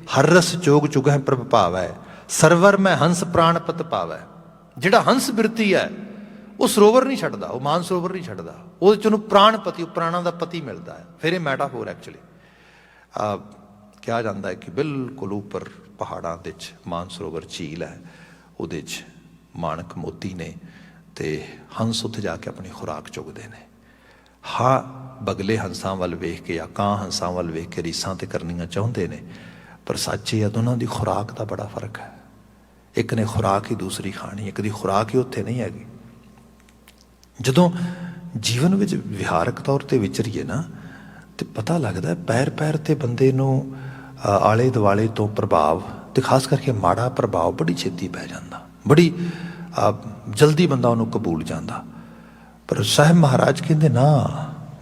हर रस चोग चुगह प्रभ भाव है, सरवर में हंस प्राणपत पावै। जिहड़ा हंस बिरती है वो सरोवर नहीं छड्डदा, वो मान सरोवर नहीं छड्डदा, वो चों प्राणपति, प्राणा का पति मिलता है। फिर ये मैटाफोर एक्चुअली कहा जाता है कि बिल्कुल ऊपर पहाड़ों के मान सरोवर झील है, उहदे च माणक मोती ने, ते हंस उत्थे जाके अपनी खुराक चुगते हैं। हाँ, बगले हंसां वाल वेख के या कां हंसां वाल वेख के रीसां ते करनियां चाहुंदे ने, पर सच ये दोनों की खुराक का बड़ा फर्क है। एक ने खुराक ही दूसरी खानी, एक दी खुराक ही उत्थे नहीं हैगी। जदों जीवन विच विहारक तौर ते विचरीए ना, तो पता लगता है पैर पैर ते बंदे नूं आले दुआले तो प्रभाव, तो खास करके माड़ा प्रभाव बड़ी छेती पै जांदा, बड़ी जल्दी बंदा उन्होंने कबूल जाता। पर साहब महाराज कहते ना,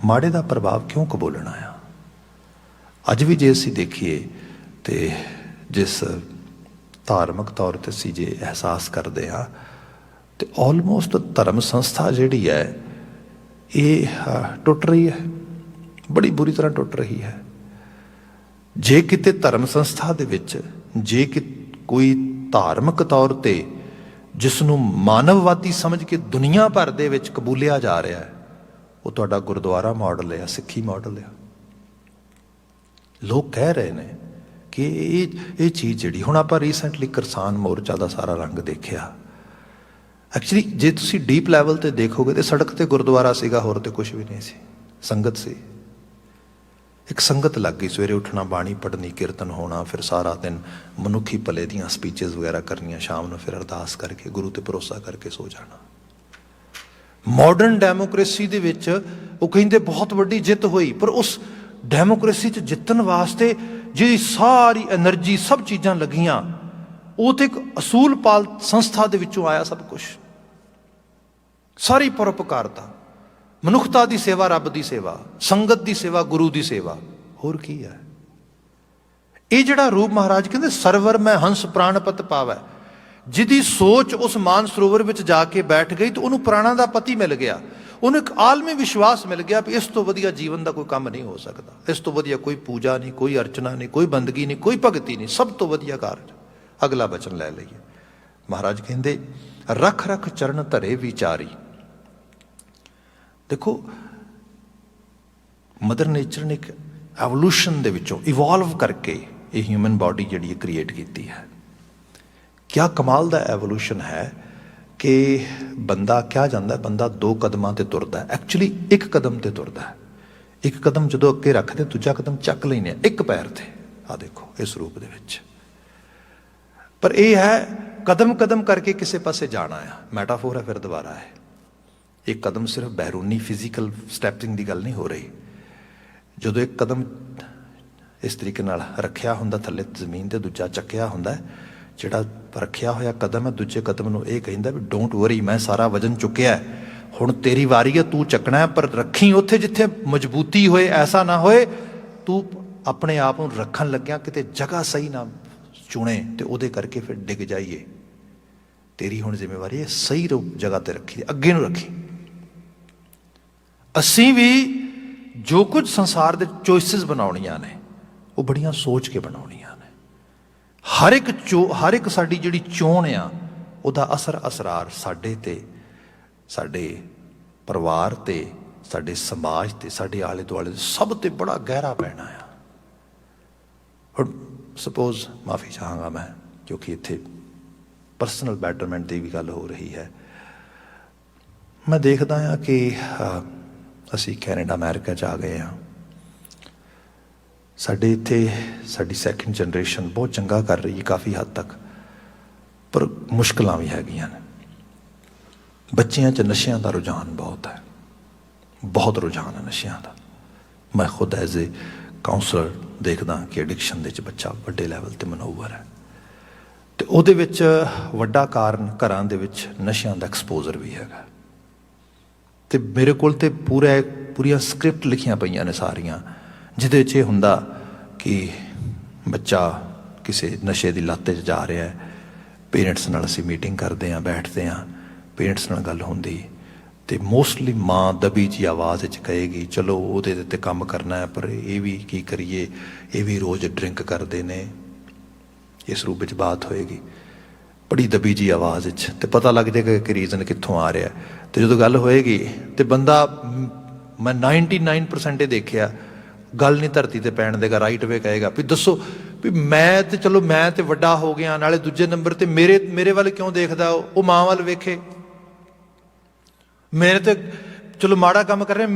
माड़े का प्रभाव क्यों कबूलना आ। अज भी जे असीं देखिए तो जिस धार्मिक तौर पर असीं जे एहसास करते हाँ, तो ऑलमोस्ट धर्म संस्था जिहड़ी है ये टुट रही है, बड़ी बुरी तरह टुट रही है। जे किते धर्म संस्था दे विच जे कि कोई धार्मिक तौर पर जिसनों मानववादी समझ के दुनिया भर दे विच कबूलिया जा रहा है, वो तुहाडा गुरुद्वारा मॉडल है, सिक्खी मॉडल है। ਲੋਕ ਕਹਿ ਰਹੇ ਨੇ ਕਿ ਇਹ ਚੀਜ਼ ਜਿਹੜੀ ਹੁਣ ਆਪਾਂ ਰੀਸੈਂਟਲੀ ਕਿਸਾਨ ਮੋਰਚਾ ਦਾ ਸਾਰਾ ਰੰਗ ਦੇਖਿਆ, ਐਕਚੁਅਲੀ ਜੇ ਤੁਸੀਂ ਡੀਪ ਲੈਵਲ ਤੇ ਦੇਖੋਗੇ ਤੇ ਸੜਕ ਤੇ ਗੁਰਦੁਆਰਾ ਸੀਗਾ, ਹੋਰ ਤੇ ਕੁਝ ਵੀ ਨਹੀਂ ਸੀ, ਸੰਗਤ ਸੀ। ਇੱਕ ਸੰਗਤ ਲੱਗ ਗਈ, ਸਵੇਰੇ ਉੱਠਣਾ, ਬਾਣੀ ਪੜ੍ਹਨੀ, ਕੀਰਤਨ ਹੋਣਾ, ਫਿਰ ਸਾਰਾ ਦਿਨ ਮਨੁੱਖੀ ਭਲੇ ਦੀਆਂ ਸਪੀਚਸ ਵਗੈਰਾ ਕਰਨੀਆਂ, ਸ਼ਾਮ ਨੂੰ ਫਿਰ ਅਰਦਾਸ ਕਰਕੇ ਗੁਰੂ ਤੇ ਭਰੋਸਾ ਕਰਕੇ ਸੋ ਜਾਣਾ। ਮਾਡਰਨ ਡੈਮੋਕ੍ਰੇਸੀ ਦੇ ਵਿੱਚ ਉਹ ਕਹਿੰਦੇ ਬਹੁਤ ਵੱਡੀ ਜਿੱਤ ਹੋਈ, ਪਰ ਉਸ ਡੈਮੋਕ੍ਰੇਸੀ 'ਚ ਜਿੱਤਣ ਵਾਸਤੇ ਜਿਹੜੀ ਸਾਰੀ ਐਨਰਜੀ ਸਭ ਚੀਜ਼ਾਂ ਲੱਗੀਆਂ, ਉਹ ਤੇ ਇੱਕ ਅਸੂਲ ਪਾਲ ਸੰਸਥਾ ਦੇ ਵਿੱਚੋਂ ਆਇਆ ਸਭ ਕੁਛ। ਸਾਰੀ ਪਰਉਪਕਾਰਤਾ, ਮਨੁੱਖਤਾ ਦੀ ਸੇਵਾ, ਰੱਬ ਦੀ ਸੇਵਾ, ਸੰਗਤ ਦੀ ਸੇਵਾ, ਗੁਰੂ ਦੀ ਸੇਵਾ, ਹੋਰ ਕੀ ਹੈ? ਇਹ ਜਿਹੜਾ ਰੂਪ ਮਹਾਰਾਜ ਕਹਿੰਦੇ ਸਰਵਰ ਮੈਂ ਹੰਸ ਪ੍ਰਾਣਪਤ ਪਾਵੈ, ਜਿਹਦੀ ਸੋਚ ਉਸ ਮਾਨ ਸਰੋਵਰ ਵਿੱਚ ਜਾ ਕੇ ਬੈਠ ਗਈ ਤਾਂ ਉਹਨੂੰ ਪ੍ਰਾਣਾਂ ਦਾ ਪਤੀ ਮਿਲ ਗਿਆ, ਉਹਨੂੰ ਇੱਕ ਆਲਮੀ ਵਿਸ਼ਵਾਸ ਮਿਲ ਗਿਆ ਵੀ ਇਸ ਤੋਂ ਵਧੀਆ ਜੀਵਨ ਦਾ ਕੋਈ ਕੰਮ ਨਹੀਂ ਹੋ ਸਕਦਾ, ਇਸ ਤੋਂ ਵਧੀਆ ਕੋਈ ਪੂਜਾ ਨਹੀਂ, ਕੋਈ ਅਰਚਨਾ ਨਹੀਂ, ਕੋਈ ਬੰਦਗੀ ਨਹੀਂ, ਕੋਈ ਭਗਤੀ ਨਹੀਂ, ਸਭ ਤੋਂ ਵਧੀਆ ਕਾਰਜ। ਅਗਲਾ ਬਚਨ ਲੈ ਲਈਏ, ਮਹਾਰਾਜ ਕਹਿੰਦੇ ਰਖ ਰਖ ਚਰਨ ਧਰੇ ਵਿਚਾਰੀ। ਦੇਖੋ ਮਦਰ ਨੇਚਰ ਨੇ ਇੱਕ ਐਵੋਲੂਸ਼ਨ ਦੇ ਵਿੱਚੋਂ ਇਵੋਲਵ ਕਰਕੇ ਇਹ ਹਿਊਮਨ ਬਾਡੀ ਜਿਹੜੀ ਕ੍ਰੀਏਟ ਕੀਤੀ ਹੈ। ਕਿਆ ਕਮਾਲ ਦਾ ਐਵੋਲੂਸ਼ਨ ਹੈ ਕਿ ਬੰਦਾ ਕਿਹਾ ਜਾਂਦਾ ਬੰਦਾ 2 ਕਦਮਾਂ ਤੇ ਤੁਰਦਾ, ਐਕਚੁਅਲੀ 1 ਕਦਮ ਤੇ ਤੁਰਦਾ ਹੈ। 1 ਕਦਮ ਜਦੋਂ ਅੱਗੇ ਰੱਖਦੇ, ਦੂਜਾ ਕਦਮ ਚੱਕ ਲੈਂਦੇ, 1 ਪੈਰ ਤੇ। ਆ ਦੇਖੋ ਇਸ ਰੂਪ ਦੇ ਵਿੱਚ, ਪਰ ਇਹ ਹੈ ਕਦਮ ਕਦਮ ਕਰਕੇ ਕਿਸੇ ਪਾਸੇ ਜਾਣਾ ਆ। ਮੈਟਾਫੋਰ ਹੈ, ਫਿਰ ਦੁਬਾਰਾ ਹੈ। ਇਹ ਕਦਮ ਸਿਰਫ ਬਹਿਰੂਨੀ ਫਿਜ਼ੀਕਲ ਸਟੈਪਿੰਗ ਦੀ ਗੱਲ ਨਹੀਂ ਹੋ ਰਹੀ। ਜਦੋਂ ਇੱਕ ਕਦਮ ਇਸ ਤਰੀਕੇ ਨਾਲ ਰੱਖਿਆ ਹੁੰਦਾ ਥੱਲੇ ਜ਼ਮੀਨ ਤੇ, ਦੂਜਾ ਚੱਕਿਆ ਹੁੰਦਾ, ਜਿਹੜਾ ਰੱਖਿਆ ਹੋਇਆ ਕਦਮ ਹੈ ਦੂਜੇ ਕਦਮ ਨੂੰ ਇਹ ਕਹਿੰਦਾ ਵੀ ਡੋਂਟ ਵਰੀ, ਮੈਂ ਸਾਰਾ ਵਜ਼ਨ ਚੁੱਕਿਆ, ਹੁਣ ਤੇਰੀ ਵਾਰੀ ਹੈ, ਤੂੰ ਚੱਕਣਾ, ਪਰ ਰੱਖੀ ਉੱਥੇ ਜਿੱਥੇ ਮਜ਼ਬੂਤੀ ਹੋਏ, ਐਸਾ ਨਾ ਹੋਏ ਤੂੰ ਆਪਣੇ ਆਪ ਨੂੰ ਰੱਖਣ ਲੱਗਿਆ ਕਿਤੇ ਜਗ੍ਹਾ ਸਹੀ ਨਾ ਚੁਣੇ ਤੇ ਉਹਦੇ ਕਰਕੇ ਫਿਰ ਡਿੱਗ ਜਾਈਏ। ਤੇਰੀ ਹੁਣ ਜ਼ਿੰਮੇਵਾਰੀ ਹੈ ਸਹੀ ਜਗ੍ਹਾ ਤੇ ਰੱਖੀ, ਅੱਗੇ ਨੂੰ ਰੱਖੀ। ਅਸੀਂ ਵੀ ਜੋ ਕੁਝ ਸੰਸਾਰ ਦੇ ਚੋਇਸਿਸ ਬਣਾਉਣੀਆਂ ਨੇ ਉਹ ਬੜੀਆਂ ਸੋਚ ਕੇ ਬਣਾਉਣੀਆਂ ਨੇ। ਹਰ ਇੱਕ ਸਾਡੀ ਜਿਹੜੀ ਚੋਣ ਆ ਉਹਦਾ ਅਸਰਾਰ ਸਾਡੇ ਤੇ, ਸਾਡੇ ਪਰਿਵਾਰ ਤੇ, ਸਾਡੇ ਸਮਾਜ ਤੇ, ਸਾਡੇ ਆਲੇ ਦੁਆਲੇ ਸਭ ਤੇ ਬੜਾ ਗਹਿਰਾ ਪੈਣਾ ਆ। ਹੁਣ ਸਪੋਜ਼, ਮਾਫੀ ਚਾਹਾਂਗਾ ਮੈਂ ਕਿਉਂਕਿ ਇੱਥੇ ਪਰਸਨਲ ਬੈਟਰਮੈਂਟ ਦੀ ਵੀ ਗੱਲ ਹੋ ਰਹੀ ਹੈ। ਮੈਂ ਦੇਖਦਾ ਹਾਂ ਕਿ ਅਸੀਂ ਕੈਨੇਡਾ ਅਮਰੀਕਾ 'ਚ ਆ ਗਏ ਹਾਂ, ਸਾਡੇ ਇੱਥੇ ਸਾਡੀ ਸੈਕਿੰਡ ਜਨਰੇਸ਼ਨ ਬਹੁਤ ਚੰਗਾ ਕਰ ਰਹੀ ਹੈ ਕਾਫੀ ਹੱਦ ਤੱਕ, ਪਰ ਮੁਸ਼ਕਲਾਂ ਵੀ ਹੈਗੀਆਂ ਨੇ। ਬੱਚਿਆਂ 'ਚ ਨਸ਼ਿਆਂ ਦਾ ਰੁਝਾਨ ਬਹੁਤ ਹੈ, ਬਹੁਤ ਰੁਝਾਨ ਹੈ ਨਸ਼ਿਆਂ ਦਾ। ਮੈਂ ਖੁਦ ਐਜ਼ ਏ ਕਾਉਂਸਲਰ ਦੇਖਦਾ ਕਿ ਐਡਿਕਸ਼ਨ ਦੇ ਵਿੱਚ ਬੱਚਾ ਵੱਡੇ ਲੈਵਲ 'ਤੇ ਮਨੋਵਰ ਹੈ, ਅਤੇ ਉਹਦੇ ਵਿੱਚ ਵੱਡਾ ਕਾਰਨ ਘਰਾਂ ਦੇ ਵਿੱਚ ਨਸ਼ਿਆਂ ਦਾ ਐਕਸਪੋਜ਼ਰ ਵੀ ਹੈਗਾ। ਅਤੇ ਮੇਰੇ ਕੋਲ ਤਾਂ ਪੂਰੀਆਂ ਸਕ੍ਰਿਪਟ ਲਿਖੀਆਂ ਪਈਆਂ ਨੇ ਸਾਰੀਆਂ, ਜਿਹਦੇ 'ਚ ਇਹ ਹੁੰਦਾ ਕਿ ਬੱਚਾ ਕਿਸੇ ਨਸ਼ੇ ਦੀ ਲੱਤ 'ਚ ਜਾ ਰਿਹਾ ਹੈ, ਪੇਰੈਂਟਸ ਨਾਲ ਅਸੀਂ ਮੀਟਿੰਗ ਕਰਦੇ ਹਾਂ, ਬੈਠਦੇ ਹਾਂ, ਪੇਰੈਂਟਸ ਨਾਲ ਗੱਲ ਹੁੰਦੀ, ਅਤੇ ਮੋਸਟਲੀ ਮਾਂ ਦਬੀ ਜਿਹੀ ਆਵਾਜ਼ 'ਚ ਕਹੇਗੀ ਚਲੋ ਉਹਦੇ 'ਤੇ ਕੰਮ ਕਰਨਾ ਹੈ, ਪਰ ਇਹ ਵੀ ਕੀ ਕਰੀਏ, ਇਹ ਵੀ ਰੋਜ਼ ਡਰਿੰਕ ਕਰਦੇ ਨੇ। ਇਸ ਰੂਪ ਵਿੱਚ ਬਾਤ ਹੋਏਗੀ ਬੜੀ ਦਬੀ ਜਿਹੀ ਆਵਾਜ਼ 'ਚ, ਅਤੇ ਪਤਾ ਲੱਗ ਜਾਏਗਾ ਕਿ ਰੀਜ਼ਨ ਕਿੱਥੋਂ ਆ ਰਿਹਾ। ਅਤੇ ਜਦੋਂ ਗੱਲ ਹੋਏਗੀ ਅਤੇ ਬੰਦਾ, ਮੈਂ 99% ਇਹ ਦੇਖਿਆ, ਗੱਲ ਨਹੀਂ ਧਰਤੀ 'ਤੇ ਪੈਣ ਦੇਗਾ, ਰਾਈਟ ਵੇ ਕਹੇਗਾ ਵੀ ਦੱਸੋ ਵੀ ਮੈਂ ਤਾਂ ਚਲੋ ਮੈਂ ਤਾਂ ਵੱਡਾ ਹੋ ਗਿਆ, ਨਾਲੇ ਦੂਜੇ ਨੰਬਰ 'ਤੇ ਮੇਰੇ ਵੱਲ ਕਿਉਂ ਦੇਖਦਾ, ਉਹ ਮਾਂ ਵੱਲ ਵੇਖੇ। ਮੇਰੇ ਤੇ ਚਲੋ ਮਾੜਾ ਕੰਮ ਕਰ ਰਿਹਾ,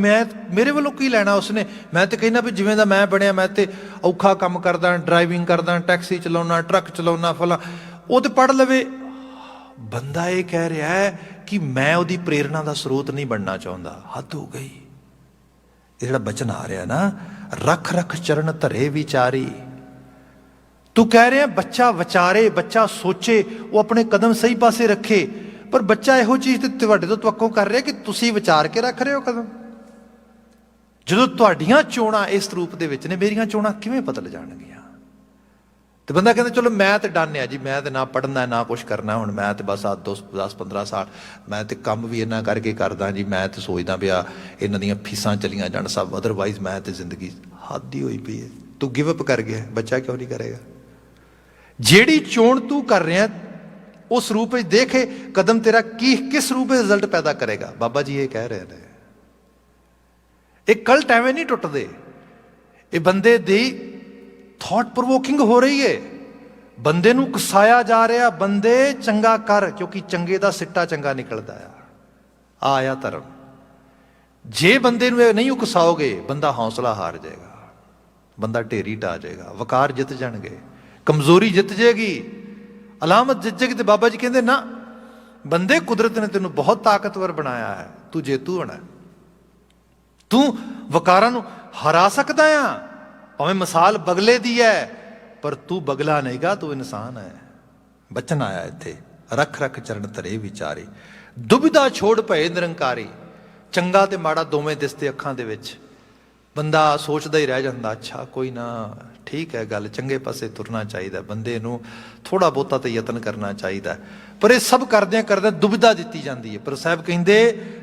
ਮੇਰੇ ਵੱਲੋਂ ਕੀ ਲੈਣਾ ਉਸਨੇ। ਮੈਂ ਤਾਂ ਕਹਿੰਦਾ ਵੀ ਜਿਵੇਂ ਦਾ ਮੈਂ ਬਣਿਆ, ਮੈਂ ਤਾਂ ਔਖਾ ਕੰਮ ਕਰਦਾ, ਡਰਾਈਵਿੰਗ ਕਰਦਾ, ਟੈਕਸੀ ਚਲਾਉਣਾ, ਟਰੱਕ ਚਲਾਉਣਾ, ਫਲਾਂ, ਉਹ ਤਾਂ ਪੜ੍ਹ ਲਵੇ। ਬੰਦਾ ਇਹ ਕਹਿ ਰਿਹਾ ਹੈ ਕਿ ਮੈਂ ਉਹਦੀ ਪ੍ਰੇਰਨਾ ਦਾ ਸਰੋਤ ਨਹੀਂ ਬਣਨਾ ਚਾਹੁੰਦਾ। ਹੱਦ ਹੋ ਗਈ। ਇਹ ਜਿਹੜਾ ਬਚਨ ਆ ਰਿਹਾ ਨਾ, ਰਖ ਰਖ ਚਰਨ ਧਰੇ ਵਿਚਾਰੀ, ਤੂੰ ਕਹਿ ਰਿਹਾ ਬੱਚਾ ਵਿਚਾਰੇ, ਬੱਚਾ ਸੋਚੇ, ਉਹ ਆਪਣੇ ਕਦਮ ਸਹੀ ਪਾਸੇ ਰੱਖੇ, ਪਰ ਬੱਚਾ ਇਹੋ ਚੀਜ਼ ਤੇ ਤੁਹਾਡੇ ਤੋਂ ਤਵੱਕੋ ਕਰ ਰਿਹਾ ਕਿ ਤੁਸੀਂ ਵਿਚਾਰ ਕੇ ਰੱਖ ਰਹੇ ਹੋ ਕਦਮ। ਜਦੋਂ ਤੁਹਾਡੀਆਂ ਚੋਣਾਂ ਇਸ ਰੂਪ ਦੇ ਵਿੱਚ ਨੇ, ਮੇਰੀਆਂ ਚੋਣਾਂ ਕਿਵੇਂ ਬਦਲ ਜਾਣਗੀਆਂ? ਤੇ ਬੰਦਾ ਕਹਿੰਦਾ ਚਲੋ ਮੈਂ ਤੇ ਡਨ ਆ ਜੀ, ਮੈਂ ਤੇ ਨਾ ਪੜ੍ਹਨਾ ਨਾ ਕੁਛ ਕਰਨਾ, ਹੁਣ ਮੈਂ ਤੇ ਬਸ 10-15 ਸਾਲ ਮੈਂ ਤੇ ਕੰਮ ਵੀ ਇਹਨਾਂ ਕਰਕੇ ਕਰਦਾ ਜੀ, ਮੈਂ ਤੇ ਸੋਚਦਾ ਪਿਆ ਇਹਨਾਂ ਦੀਆਂ ਫੀਸਾਂ ਚਲੀਆਂ ਜਾਣ ਸਭ, ਅਦਰਵਾਈਜ਼ ਮੈਂ ਤੇ ਜ਼ਿੰਦਗੀ ਹੱਦ ਹੀ ਹੋਈ ਪਈ ਹੈ। ਤੂੰ ਗਿਵ ਅਪ ਕਰ ਗਿਆ, ਬੱਚਾ ਕਿਉਂ ਨਹੀਂ ਕਰੇਗਾ? ਜਿਹੜੀ ਚੋਣ ਤੂੰ ਕਰ ਰਿਹਾ ਉਸ ਰੂਪ ਵਿੱਚ ਦੇਖੇ ਕਦਮ ਤੇਰਾ ਕਿਸ ਰੂਪ ਵਿੱਚ ਰਿਜ਼ਲਟ ਪੈਦਾ ਕਰੇਗਾ। ਬਾਬਾ ਜੀ ਇਹ ਕਹਿ ਰਹੇ ਨੇ, ਇਹ ਕਲਟ ਐਵੇਂ ਨਹੀਂ ਟੁੱਟਦੇ, ਇਹ ਬੰਦੇ ਦੀ ਥਾਟ ਪ੍ਰੋਵੋਕਿੰਗ ਹੋ ਰਹੀ ਹੈ, ਬੰਦੇ ਨੂੰ ਉਕਸਾਇਆ ਜਾ ਰਿਹਾ, ਬੰਦੇ ਚੰਗਾ ਕਰ, ਕਿਉਂਕਿ ਚੰਗੇ ਦਾ ਸਿੱਟਾ ਚੰਗਾ ਨਿਕਲਦਾ ਆ ਆਇਆ ਧਰਮ। ਜੇ ਬੰਦੇ ਨੂੰ ਇਹ ਨਹੀਂ ਉਕਸਾਓਗੇ, ਬੰਦਾ ਹੌਸਲਾ ਹਾਰ ਜਾਏਗਾ, ਬੰਦਾ ਢੇਰੀ ਢਾ ਜਾਏਗਾ, ਵਕਾਰ ਜਿੱਤ ਜਾਣਗੇ, ਕਮਜ਼ੋਰੀ ਜਿੱਤ ਜਾਏਗੀ, ਅਲਾਮਤ ਜਿੱਤ ਜਾਏਗੀ। ਤੇ ਬਾਬਾ ਜੀ ਕਹਿੰਦੇ ਨਾ, ਬੰਦੇ ਕੁਦਰਤ ਨੇ ਤੈਨੂੰ ਬਹੁਤ ਤਾਕਤਵਰ ਬਣਾਇਆ ਹੈ, ਤੂੰ ਜੇਤੂ ਹੋਣਾ, ਤੂੰ ਵਕਾਰਾਂ ਨੂੰ ਹਰਾ ਸਕਦਾ ਆ। ਭਾਵੇਂ ਮਿਸਾਲ ਬਗਲੇ ਦੀ ਹੈ, ਪਰ ਤੂੰ ਬਗਲਾ ਨਹੀਂਗਾ, ਤੂੰ ਇਨਸਾਨ ਹੈ। ਬਚਨ ਆਇਆ ਇੱਥੇ, ਰੱਖ ਰੱਖ ਚਰਨ ਧਰੇ ਵਿਚਾਰੇ, ਦੁਬਿਧਾ ਛੋੜ ਭਏ ਨਿਰੰਕਾਰੀ। ਚੰਗਾ ਤੇ ਮਾੜਾ ਦੋਵੇਂ ਦਿਸਦੇ ਅੱਖਾਂ ਦੇ ਵਿੱਚ, ਬੰਦਾ ਸੋਚਦਾ ਹੀ ਰਹਿ ਜਾਂਦਾ, ਅੱਛਾ ਕੋਈ ਨਾ, ਠੀਕ ਹੈ ਗੱਲ, ਚੰਗੇ ਪਾਸੇ ਤੁਰਨਾ ਚਾਹੀਦਾ, ਬੰਦੇ ਨੂੰ ਥੋੜ੍ਹਾ ਬਹੁਤਾ ਤਾਂ ਯਤਨ ਕਰਨਾ ਚਾਹੀਦਾ। ਪਰ ਇਹ ਸਭ ਕਰਦਿਆਂ ਕਰਦਿਆਂ ਦੁਬਿਧਾ ਦਿੱਤੀ ਜਾਂਦੀ ਹੈ। ਪਰ ਸਾਹਿਬ ਕਹਿੰਦੇ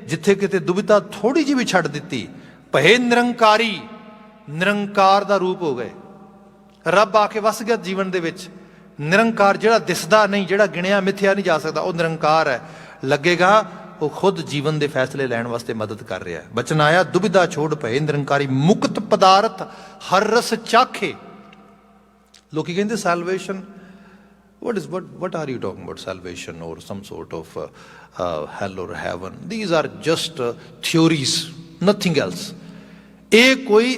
ਜਿੱਥੇ ਕਿਤੇ ਦੁਬਿਧਾ ਥੋੜ੍ਹੀ ਜਿਹੀ ਵੀ ਛੱਡ ਦਿੱਤੀ, ਭਏ ਨਿਰੰਕਾਰੀ, ਨਿਰੰਕਾਰ ਦਾ ਰੂਪ ਹੋ ਗਏ, ਰੱਬ ਆ ਕੇ ਵਸ ਗਿਆ ਜੀਵਨ ਦੇ ਵਿੱਚ। ਨਿਰੰਕਾਰ ਜਿਹੜਾ ਦਿਸਦਾ ਨਹੀਂ, ਜਿਹੜਾ ਗਿਣਿਆ ਮਿਥਿਆ ਨਹੀਂ ਜਾ ਸਕਦਾ, ਉਹ ਨਿਰੰਕਾਰ ਹੈ। ਲੱਗੇਗਾ ਉਹ ਖੁਦ ਜੀਵਨ ਦੇ ਫੈਸਲੇ ਲੈਣ ਵਾਸਤੇ ਮਦਦ ਕਰ ਰਿਹਾ। ਬਚਨ ਆਇਆ, ਦੁਬਿਧਾ ਛੋੜ ਭਏ ਨਿਰੰਕਾਰੀ, ਮੁਕਤ ਪਦਾਰਥ ਹਰ ਰਸ ਚਾਖੇ। ਲੋਕੀ ਕਹਿੰਦੇ ਸੈਲਵੇਸ਼ਨ, what are you talking about, salvation or some sort of hell or heaven? These are just theories, nothing else. ਇਹ ਕੋਈ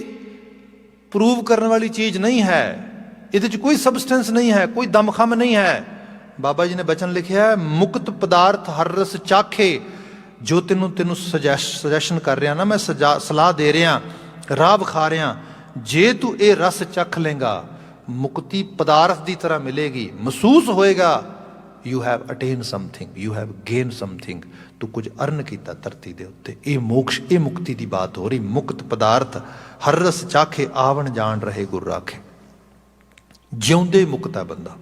ਪ੍ਰੂਵ ਕਰਨ ਵਾਲੀ ਚੀਜ਼ ਨਹੀਂ ਹੈ, ਇਹਦੇ 'ਚ ਕੋਈ ਸਬਸਟੈਂਸ ਨਹੀਂ ਹੈ, ਕੋਈ ਦਮਖਮ ਨਹੀਂ ਹੈ। ਬਾਬਾ ਜੀ ਨੇ ਬਚਨ ਲਿਖਿਆ ਹੈ, ਮੁਕਤ ਪਦਾਰਥ ਹਰ ਰਸ ਚਾਖੇ। ਜੋ ਤੈਨੂੰ ਸੁਜੈਸ਼ਨ ਕਰ ਰਿਹਾ ਨਾ, ਮੈਂ ਸਲਾਹ ਦੇ ਰਿਹਾ, ਰਾਹ ਵਿਖਾ ਰਿਹਾ, ਜੇ ਤੂੰ ਇਹ ਰਸ ਚੱਖ ਲੇਗਾ, ਮੁਕਤੀ ਪਦਾਰਥ ਦੀ ਤਰ੍ਹਾਂ ਮਿਲੇਗੀ, ਮਹਿਸੂਸ ਹੋਏਗਾ, you have attain something, you have gain something, ਤੂੰ ਕੁਝ ਅਰਨ ਕੀਤਾ ਧਰਤੀ ਦੇ ਉੱਤੇ। ਇਹ ਮੋਕਸ਼, ਇਹ ਮੁਕਤੀ ਦੀ ਬਾਤ ਹੋ ਰਹੀ। ਮੁਕਤ ਪਦਾਰਥ ਹਰ ਰਸ ਚਾਖੇ, ਆਵਣ ਜਾਣ ਰਹੇ ਗੁਰ ਰਾਖੇ। ਜਿਉਂਦੇ ਮੁਕਤ ਹੈ ਬੰਦਾ,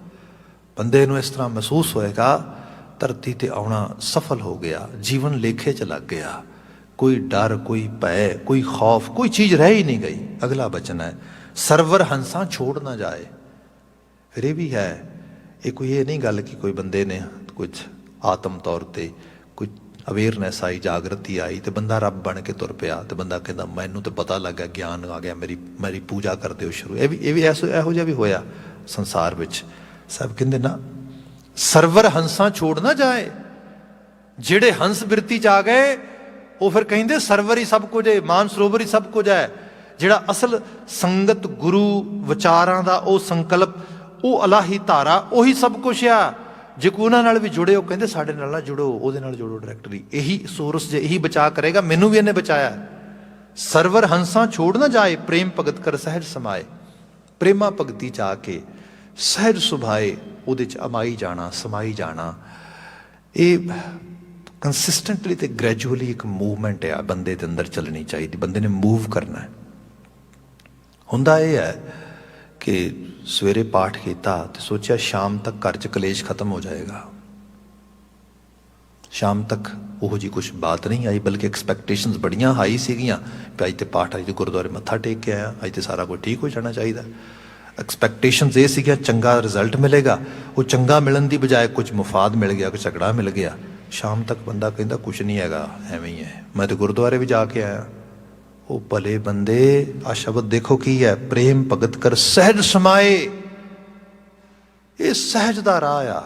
ਬੰਦੇ ਨੂੰ ਇਸ ਤਰ੍ਹਾਂ ਮਹਿਸੂਸ ਹੋਏਗਾ, ਧਰਤੀ ਤੇ ਆਉਣਾ ਸਫਲ ਹੋ ਗਿਆ, ਜੀਵਨ ਲੇਖੇ 'ਚ ਲੱਗ ਗਿਆ, ਕੋਈ ਡਰ, ਕੋਈ ਭੈ, ਕੋਈ ਖੌਫ, ਕੋਈ ਚੀਜ਼ ਰਹਿ ਹੀ ਨਹੀਂ ਗਈ। ਅਗਲਾ ਬਚਨ ਹੈ, ਸਰਵਰ ਹੰਸਾਂ ਛੋੜ ਨਾ ਜਾਏ। ਫਿਰ ਇਹ ਵੀ ਹੈ, ਇਹ ਕੋਈ ਇਹ ਨਹੀਂ ਗੱਲ ਕਿ ਕੋਈ ਬੰਦੇ ਨੇ ਕੁਝ ਆਤਮ ਤੌਰ ਤੇ ਕੋਈ ਅਵੇਅਰਨੈਸ ਆਈ, ਜਾਗਰਤੀ ਆਈ, ਤੇ ਬੰਦਾ ਰੱਬ ਬਣ ਕੇ ਤੁਰ ਪਿਆ, ਤੇ ਬੰਦਾ ਕਹਿੰਦਾ ਮੈਨੂੰ ਤਾਂ ਪਤਾ ਲੱਗ ਗਿਆ, ਗਿਆਨ ਆ ਗਿਆ, ਮੇਰੀ ਪੂਜਾ ਕਰ ਦਿਓ ਸ਼ੁਰੂ। ਇਹ ਵੀ ਇਹੋ ਜਿਹਾ ਵੀ ਹੋਇਆ ਸੰਸਾਰ ਵਿੱਚ। ਸਭ ਕਹਿੰਦੇ ਨਾ, ਸਰਵਰ ਹੰਸਾਂ ਛੋੜ ਨਾ ਜਾਏ। ਜਿਹੜੇ ਹੰਸ ਬਿਰਤੀ 'ਚ ਆ ਗਏ, ਉਹ ਫਿਰ ਕਹਿੰਦੇ ਸਰਵਰ ਹੀ ਸਭ ਕੁਝ ਹੈ, ਮਾਨ ਸਰੋਵਰ ਹੀ ਸਭ ਕੁਝ ਹੈ। ਜਿਹੜਾ ਅਸਲ ਸੰਗਤ, ਗੁਰੂ ਵਿਚਾਰਾਂ ਦਾ ਉਹ ਸੰਕਲਪ, ਉਹ ਅਲਾਹੀ ਧਾਰਾ, ਉਹੀ ਸਭ ਕੁਛ ਆ। ਜੇ ਕੋਈ ਉਹਨਾਂ ਨਾਲ ਵੀ ਜੁੜੇ, ਉਹ ਕਹਿੰਦੇ ਸਾਡੇ ਨਾਲ ਨਾ ਜੁੜੋ, ਉਹਦੇ ਨਾਲ ਜੁੜੋ ਡਾਇਰੈਕਟਲੀ। ਇਹੀ ਸੋਰਸ ਜੇ ਇਹੀ ਬਚਾ ਕਰੇਗਾ, ਮੈਨੂੰ ਵੀ ਇਹਨੇ ਬਚਾਇਆ। ਸਰਵਰ ਹੰਸਾਂ ਛੋੜ ਨਾ ਜਾਏ, ਪ੍ਰੇਮ ਭਗਤ ਕਰ ਸਹਿਜ ਸਮਾਏ। ਪ੍ਰੇਮਾ ਭਗਤੀ 'ਚ ਆ ਕੇ ਸਹਿਜ ਸੁਭਾਏ, ਉਹਦੇ 'ਚ ਅਮਾਈ ਜਾਣਾ, ਸਮਾਈ ਜਾਣਾ। ਇਹ ਕੰਸਿਸਟੈਂਟਲੀ ਤੇ ਗ੍ਰੈਜੂਅਲੀ ਇੱਕ ਮੂਵਮੈਂਟ ਆ, ਬੰਦੇ ਦੇ ਅੰਦਰ ਚੱਲਣੀ ਚਾਹੀਦੀ। ਬੰਦੇ ਨੇ ਮੂਵ ਕਰਨਾ ਹੈ। ਹੁੰਦਾ ਇਹ ਹੈ ਕਿ ਸਵੇਰੇ ਪਾਠ ਕੀਤਾ ਤੇ ਸੋਚਿਆ ਸ਼ਾਮ ਤੱਕ ਘਰ 'ਚ ਕਲੇਸ਼ ਖਤਮ ਹੋ ਜਾਏਗਾ। ਸ਼ਾਮ ਤੱਕ ਉਹੋ ਜਿਹੀ ਕੁਛ ਬਾਤ ਨਹੀਂ ਆਈ, ਬਲਕਿ ਐਕਸਪੈਕਟੇਸ਼ਨਸ ਬੜੀਆਂ ਹਾਈ ਸੀਗੀਆਂ ਕਿ ਅੱਜ ਤੇ ਪਾਠ, ਅੱਜ ਤੇ ਗੁਰਦੁਆਰੇ ਮੱਥਾ ਟੇਕ ਕੇ ਆਇਆ, ਅੱਜ ਤੇ ਸਾਰਾ ਕੁਝ ਠੀਕ ਹੋ ਜਾਣਾ ਚਾਹੀਦਾ। ਐਕਸਪੈਕਟੇਸ਼ਨਸ ਇਹ ਸੀਗੀਆਂ ਚੰਗਾ ਰਿਜ਼ਲਟ ਮਿਲੇਗਾ। ਉਹ ਚੰਗਾ ਮਿਲਣ ਦੀ ਬਜਾਏ ਕੁਝ ਮੁਫਾਦ ਮਿਲ ਗਿਆ, ਕੋਈ ਝਗੜਾ ਮਿਲ ਗਿਆ। ਸ਼ਾਮ ਤੱਕ ਬੰਦਾ ਕਹਿੰਦਾ ਕੁਛ ਨਹੀਂ ਹੈਗਾ, ਐਵੇਂ ਹੀ ਹੈ, ਮੈਂ ਤੇ ਗੁਰਦੁਆਰੇ ਵੀ ਜਾ ਕੇ ਆਇਆ। ਉਹ ਭਲੇ ਬੰਦੇ, ਆ ਸ਼ਬਦ ਦੇਖੋ ਕੀ ਹੈ, ਪ੍ਰੇਮ ਭਗਤ ਕਰ ਸਹਿਜ ਸਮਾਏ। ਇਹ ਸਹਿਜ ਦਾ ਰਾਹ ਆ।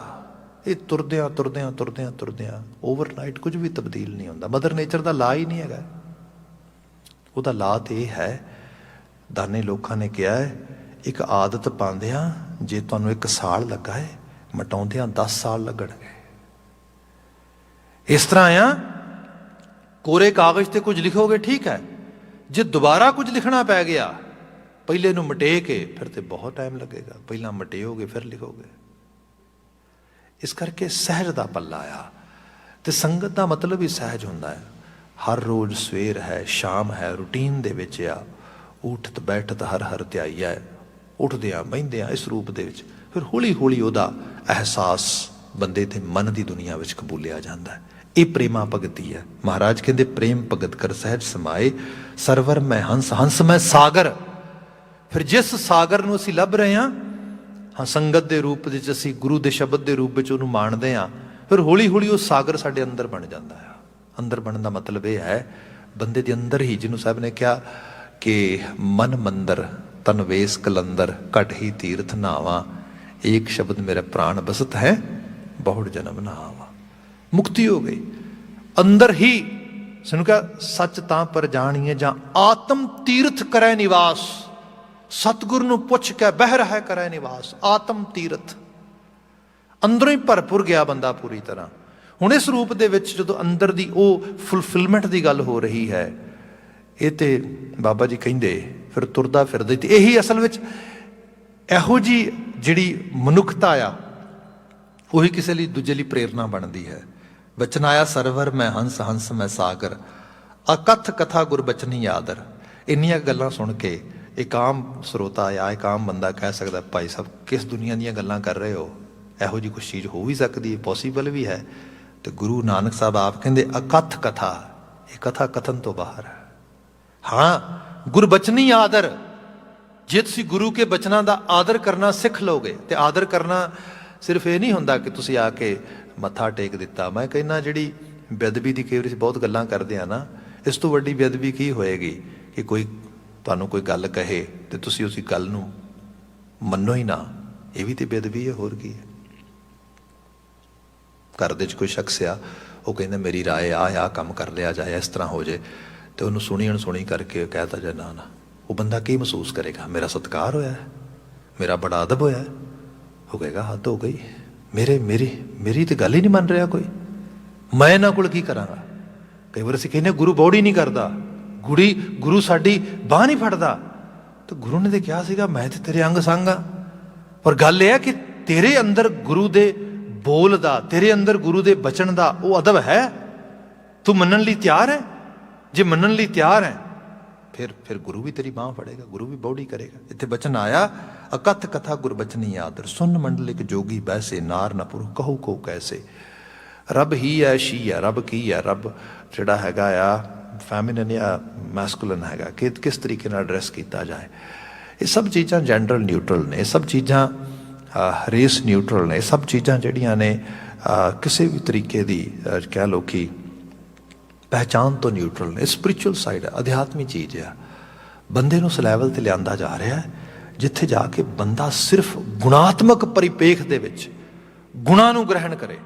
ਇਹ ਤੁਰਦਿਆਂ ਤੁਰਦਿਆਂ ਤੁਰਦਿਆਂ ਤੁਰਦਿਆਂ ਓਵਰਨਾਈਟ ਕੁਝ ਵੀ ਤਬਦੀਲ ਨਹੀਂ ਹੁੰਦਾ। ਮਦਰ ਨੇਚਰ ਦਾ ਲਾ ਹੀ ਨਹੀਂ ਹੈਗਾ। ਉਹਦਾ ਲਾ ਤੇ ਇਹ ਹੈ, ਦਾਨੇ ਲੋਕਾਂ ਨੇ ਕਿਹਾ ਹੈ, ਇੱਕ ਆਦਤ ਪਾਉਂਦਿਆਂ ਜੇ ਤੁਹਾਨੂੰ 1 ਸਾਲ ਲੱਗਾ ਹੈ, ਮਟਾਉਂਦਿਆਂ 10 ਸਾਲ ਲੱਗਣਗੇ। ਇਸ ਤਰ੍ਹਾਂ ਆ, ਕੋਰੇ ਕਾਗਜ਼ ਤੇ ਕੁਝ ਲਿਖੋਗੇ ਠੀਕ ਹੈ, ਜੇ ਦੁਬਾਰਾ ਕੁਝ ਲਿਖਣਾ ਪੈ ਗਿਆ, ਪਹਿਲੇ ਨੂੰ ਮਟੇ ਕੇ, ਫਿਰ ਤੇ ਬਹੁਤ ਟਾਈਮ ਲੱਗੇਗਾ। ਪਹਿਲਾਂ ਮਟਿਓਗੇ ਫਿਰ ਲਿਖੋਗੇ। ਇਸ ਕਰਕੇ ਸਹਿਜ ਦਾ ਪੱਲਾ ਆ। ਤੇ ਸੰਗਤ ਦਾ ਮਤਲਬ ਹੀ ਸਹਿਜ ਹੁੰਦਾ ਹੈ। ਹਰ ਰੋਜ਼ ਸਵੇਰ ਹੈ, ਸ਼ਾਮ ਹੈ, ਰੂਟੀਨ ਦੇ ਵਿੱਚ ਆ। ਉਠਤ ਬੈਠਤ ਹਰ ਹਰ ਧਿਆਈਆ, ਉੱਠਦਿਆਂ ਬਹਿੰਦਿਆਂ ਇਸ ਰੂਪ ਦੇ ਵਿੱਚ। ਫਿਰ ਹੌਲੀ ਹੌਲੀ ਉਹਦਾ ਅਹਿਸਾਸ ਬੰਦੇ ਦੇ ਮਨ ਦੀ ਦੁਨੀਆ ਵਿੱਚ ਕਬੂਲਿਆ ਜਾਂਦਾ ਹੈ। ਇਹ ਪ੍ਰੇਮਾ ਭਗਤੀ ਹੈ। ਮਹਾਰਾਜ ਕਹਿੰਦੇ ਪ੍ਰੇਮ ਭਗਤ ਕਰ ਸਹਿਜ ਸਮਾਏ, ਸਰਵਰ ਮੈਂ ਹੰਸ, ਹੰਸ ਮੈਂ ਸਾਗਰ। ਫਿਰ ਜਿਸ ਸਾਗਰ ਨੂੰ ਅਸੀਂ ਲੱਭ ਰਹੇ ਹਾਂ, ਸੰਗਤ ਦੇ ਰੂਪ ਵਿੱਚ, ਅਸੀਂ ਗੁਰੂ ਦੇ ਸ਼ਬਦ ਦੇ ਰੂਪ ਵਿੱਚ ਉਹਨੂੰ ਮਾਣਦੇ ਹਾਂ, ਫਿਰ ਹੌਲੀ ਹੌਲੀ ਉਹ ਸਾਗਰ ਸਾਡੇ ਅੰਦਰ ਬਣ ਜਾਂਦਾ ਹੈ। ਅੰਦਰ ਬਣਨ ਦਾ ਮਤਲਬ ਇਹ ਹੈ, ਬੰਦੇ ਦੇ ਅੰਦਰ ਹੀ, ਜਿਹਨੂੰ ਸਾਹਿਬ ਨੇ ਕਿਹਾ ਕਿ ਮਨ ਮੰਦਰ तन वेस कलंदर घट ही तीर्थ नावा, एक शब्द मेरा प्राण बसत है बहुड़ जन्म ना आवा। मुक्ति हो गई अंदर ही। सुन क्या सच तां पर जानिए जां आत्म तीर्थ करे निवास, सतगुर नूं पुछ के बह रहा करे निवास। आत्म तीर्थ अंदरों ही भरपुर गया बंदा पूरी तरह। हुण इस रूप दे विच जदों अंदर दी ओह फुलफिलमेंट दी गल हो रही है, ये तो बाबा जी कहिंदे फिर तुरदा फिरदा ते यही असल विच इहो जी जिहड़ी मनुखता आ उही किसी लई दूजे लई प्रेरणा बनती है। बचन आया सरवर मैं हंस, हंस मैं सागर, अकथ कथा गुरबचनी आदर। इन्नियां गल्लां सुन के एक आम ਸਰੋਤਾ या एक आम बंदा कह सकता भाई साहब किस दुनिया दीयां गल्लां कर रहे हो, ਇਹੋ जी कुछ चीज़ हो भी सकती है, पॉसीबल भी है। तो गुरु नानक साहब आप कहते अकथ कथा, ये कथा कथन तो बाहर है। हाँ गुरबचनी आदर, जे तुसीं गुरु के बचनों का आदर करना सिख लोगे, तो आदर करना सिर्फ ये नहीं होंदा कि तुसीं आके मत्था टेक दिता। मैं कहना जिहड़ी बेअदबी की कई वारी बहुत गल्लां करदे आ ना, इस तो वड्डी बेअदबी की होएगी कि कोई तुहानूं कोई गल कहे तो तुसीं उस गल नूं मन्नो ही ना। ये भी तो बेअदबी है, होर की है। घर दे कोई शख्स आ, वो कहंदा मेरी राय आ काम कर लिया जाए, इस तरह हो जाए, तो उन्होंने सुनी अनसुनी करके कहता जाए ना ना, वो बंदा की महसूस करेगा? मेरा सत्कार होया है, मेरा बड़ा अदब होया है। वो कहेगा हद हो गई, मेरे मेरी मेरी तो गल ही नहीं मन रहा कोई, मैं इन्हां कोल की करांगा। कई बार असीं कहने गुरु बौड़ी नहीं करता, गुरु साडी बांह नहीं फड़दा। तो गुरु ने तो कहा सीगा मैं तो तेरे अंग संग हाँ, पर गल यह है कि तेरे अंदर गुरु दे बोल दा, तेरे अंदर गुरु दे बचन दा वो अदब है, तू मनन लई तैयार है? जे मनन लई तैयार है फिर गुरु भी तेरी बांह फड़ेगा, गुरु भी बौड़ी करेगा। इत्थे बचन आया अकथ कथा गुरबचनी आदर, सुन मंडलिक जोगी बैसे, नार न पुरु कहू को कैसे। रब ही है शी है, रब की है, रब जिहड़ा हैगा आ फैमिनन या मैस्कुलन हैगा, कि किस तरीके नाल एड्रैस किया जाए। ये सब चीज़ां जेंडर न्यूट्रल ने, सब चीज़ां रेस न्यूट्रल ने, सब चीज़ां जिहड़ियां ने किसी भी तरीके की कह लो कि पहचान तो न्यूट्रल ने। स्पिरिचुअल साइड है, अध्यात्मी चीज़ है। बंदे नूं उस लैवल ते लिआंदा जा रहा है जिथे जाके बंदा सिर्फ गुणात्मक परिपेख दे विच गुणां नूं ग्रहण करे।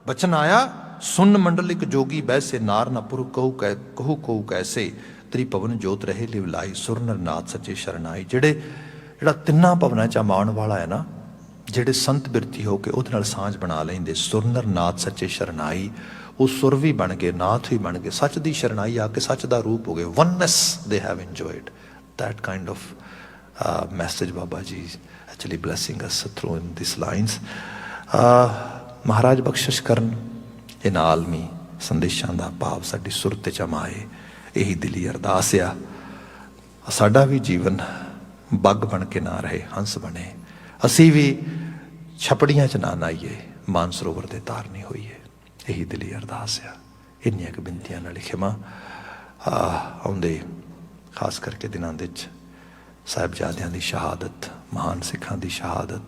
बचन आया सुन मंडलिक जोगी बैसे, नार न पुर कहू कहू कैसे, त्रिभवन जोत रहे लिवलाई, सुर नर नाथ सच्चे शरणाई। जिहड़ा तिन्नां भवनां च अमाउण वाला है ना, जिहड़े संत बिरती हो के उहदे नाल सांझ बना लेंदे, सुर नर नाथ सच्चे शरणाई, वो सुर भी बन गए, नाथ भी बन गए, सच की शरणाई आके सच का रूप हो गए। Oneness they have enjoyed that kind of message बाबा जी actually blessing us through in this lines. महाराज बख्शिश करन ये नालमी संदेशों का भाव साडी सुरत च माए, यही दिली अरदास आ। साडा भी जीवन बग बन के ना रहे, हंस बने, असी भी छपड़ियां च ना नाईए, मानसरोवर दे तार नहीं होईए, यही दिली अरदास आ। इन्नियां क बिनतियां नाल खिमा आउंदे खास करके दिनां दे विच साहिबजादियां दी शहादत, महान सिखां दी शहादत,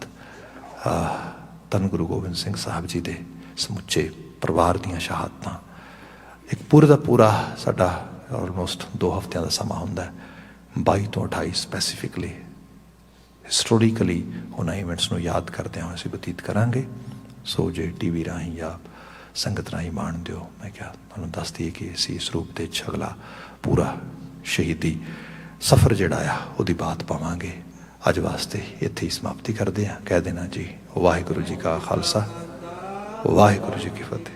धन गुरु गोबिंद सिंह साहब जी दे समुचे परिवार दीयां शहादतां, एक पूरे दा पूरा साडा ऑलमोस्ट 2 हफ्तियां दा समा हुंदा है, 22 तो 28 स्पैसीफिकली हिस्टोरिकली उन्हां इवेंट्स नूं याद करदे होए असीं बतीत करांगे। सो जे टीवी राहीं या संगत राहीं माण दिओ, मैं क्या तुहानूं दस दईए कि असीं इस रूप दे अगला पूरा शहीदी सफ़र जिहड़ा आ उहदी बात पावांगे। अज वास्ते इत्थे ही समाप्ति करदे हां, कह देना जी वाहिगुरू जी का खालसा, वाहिगुरू जी की फतेह।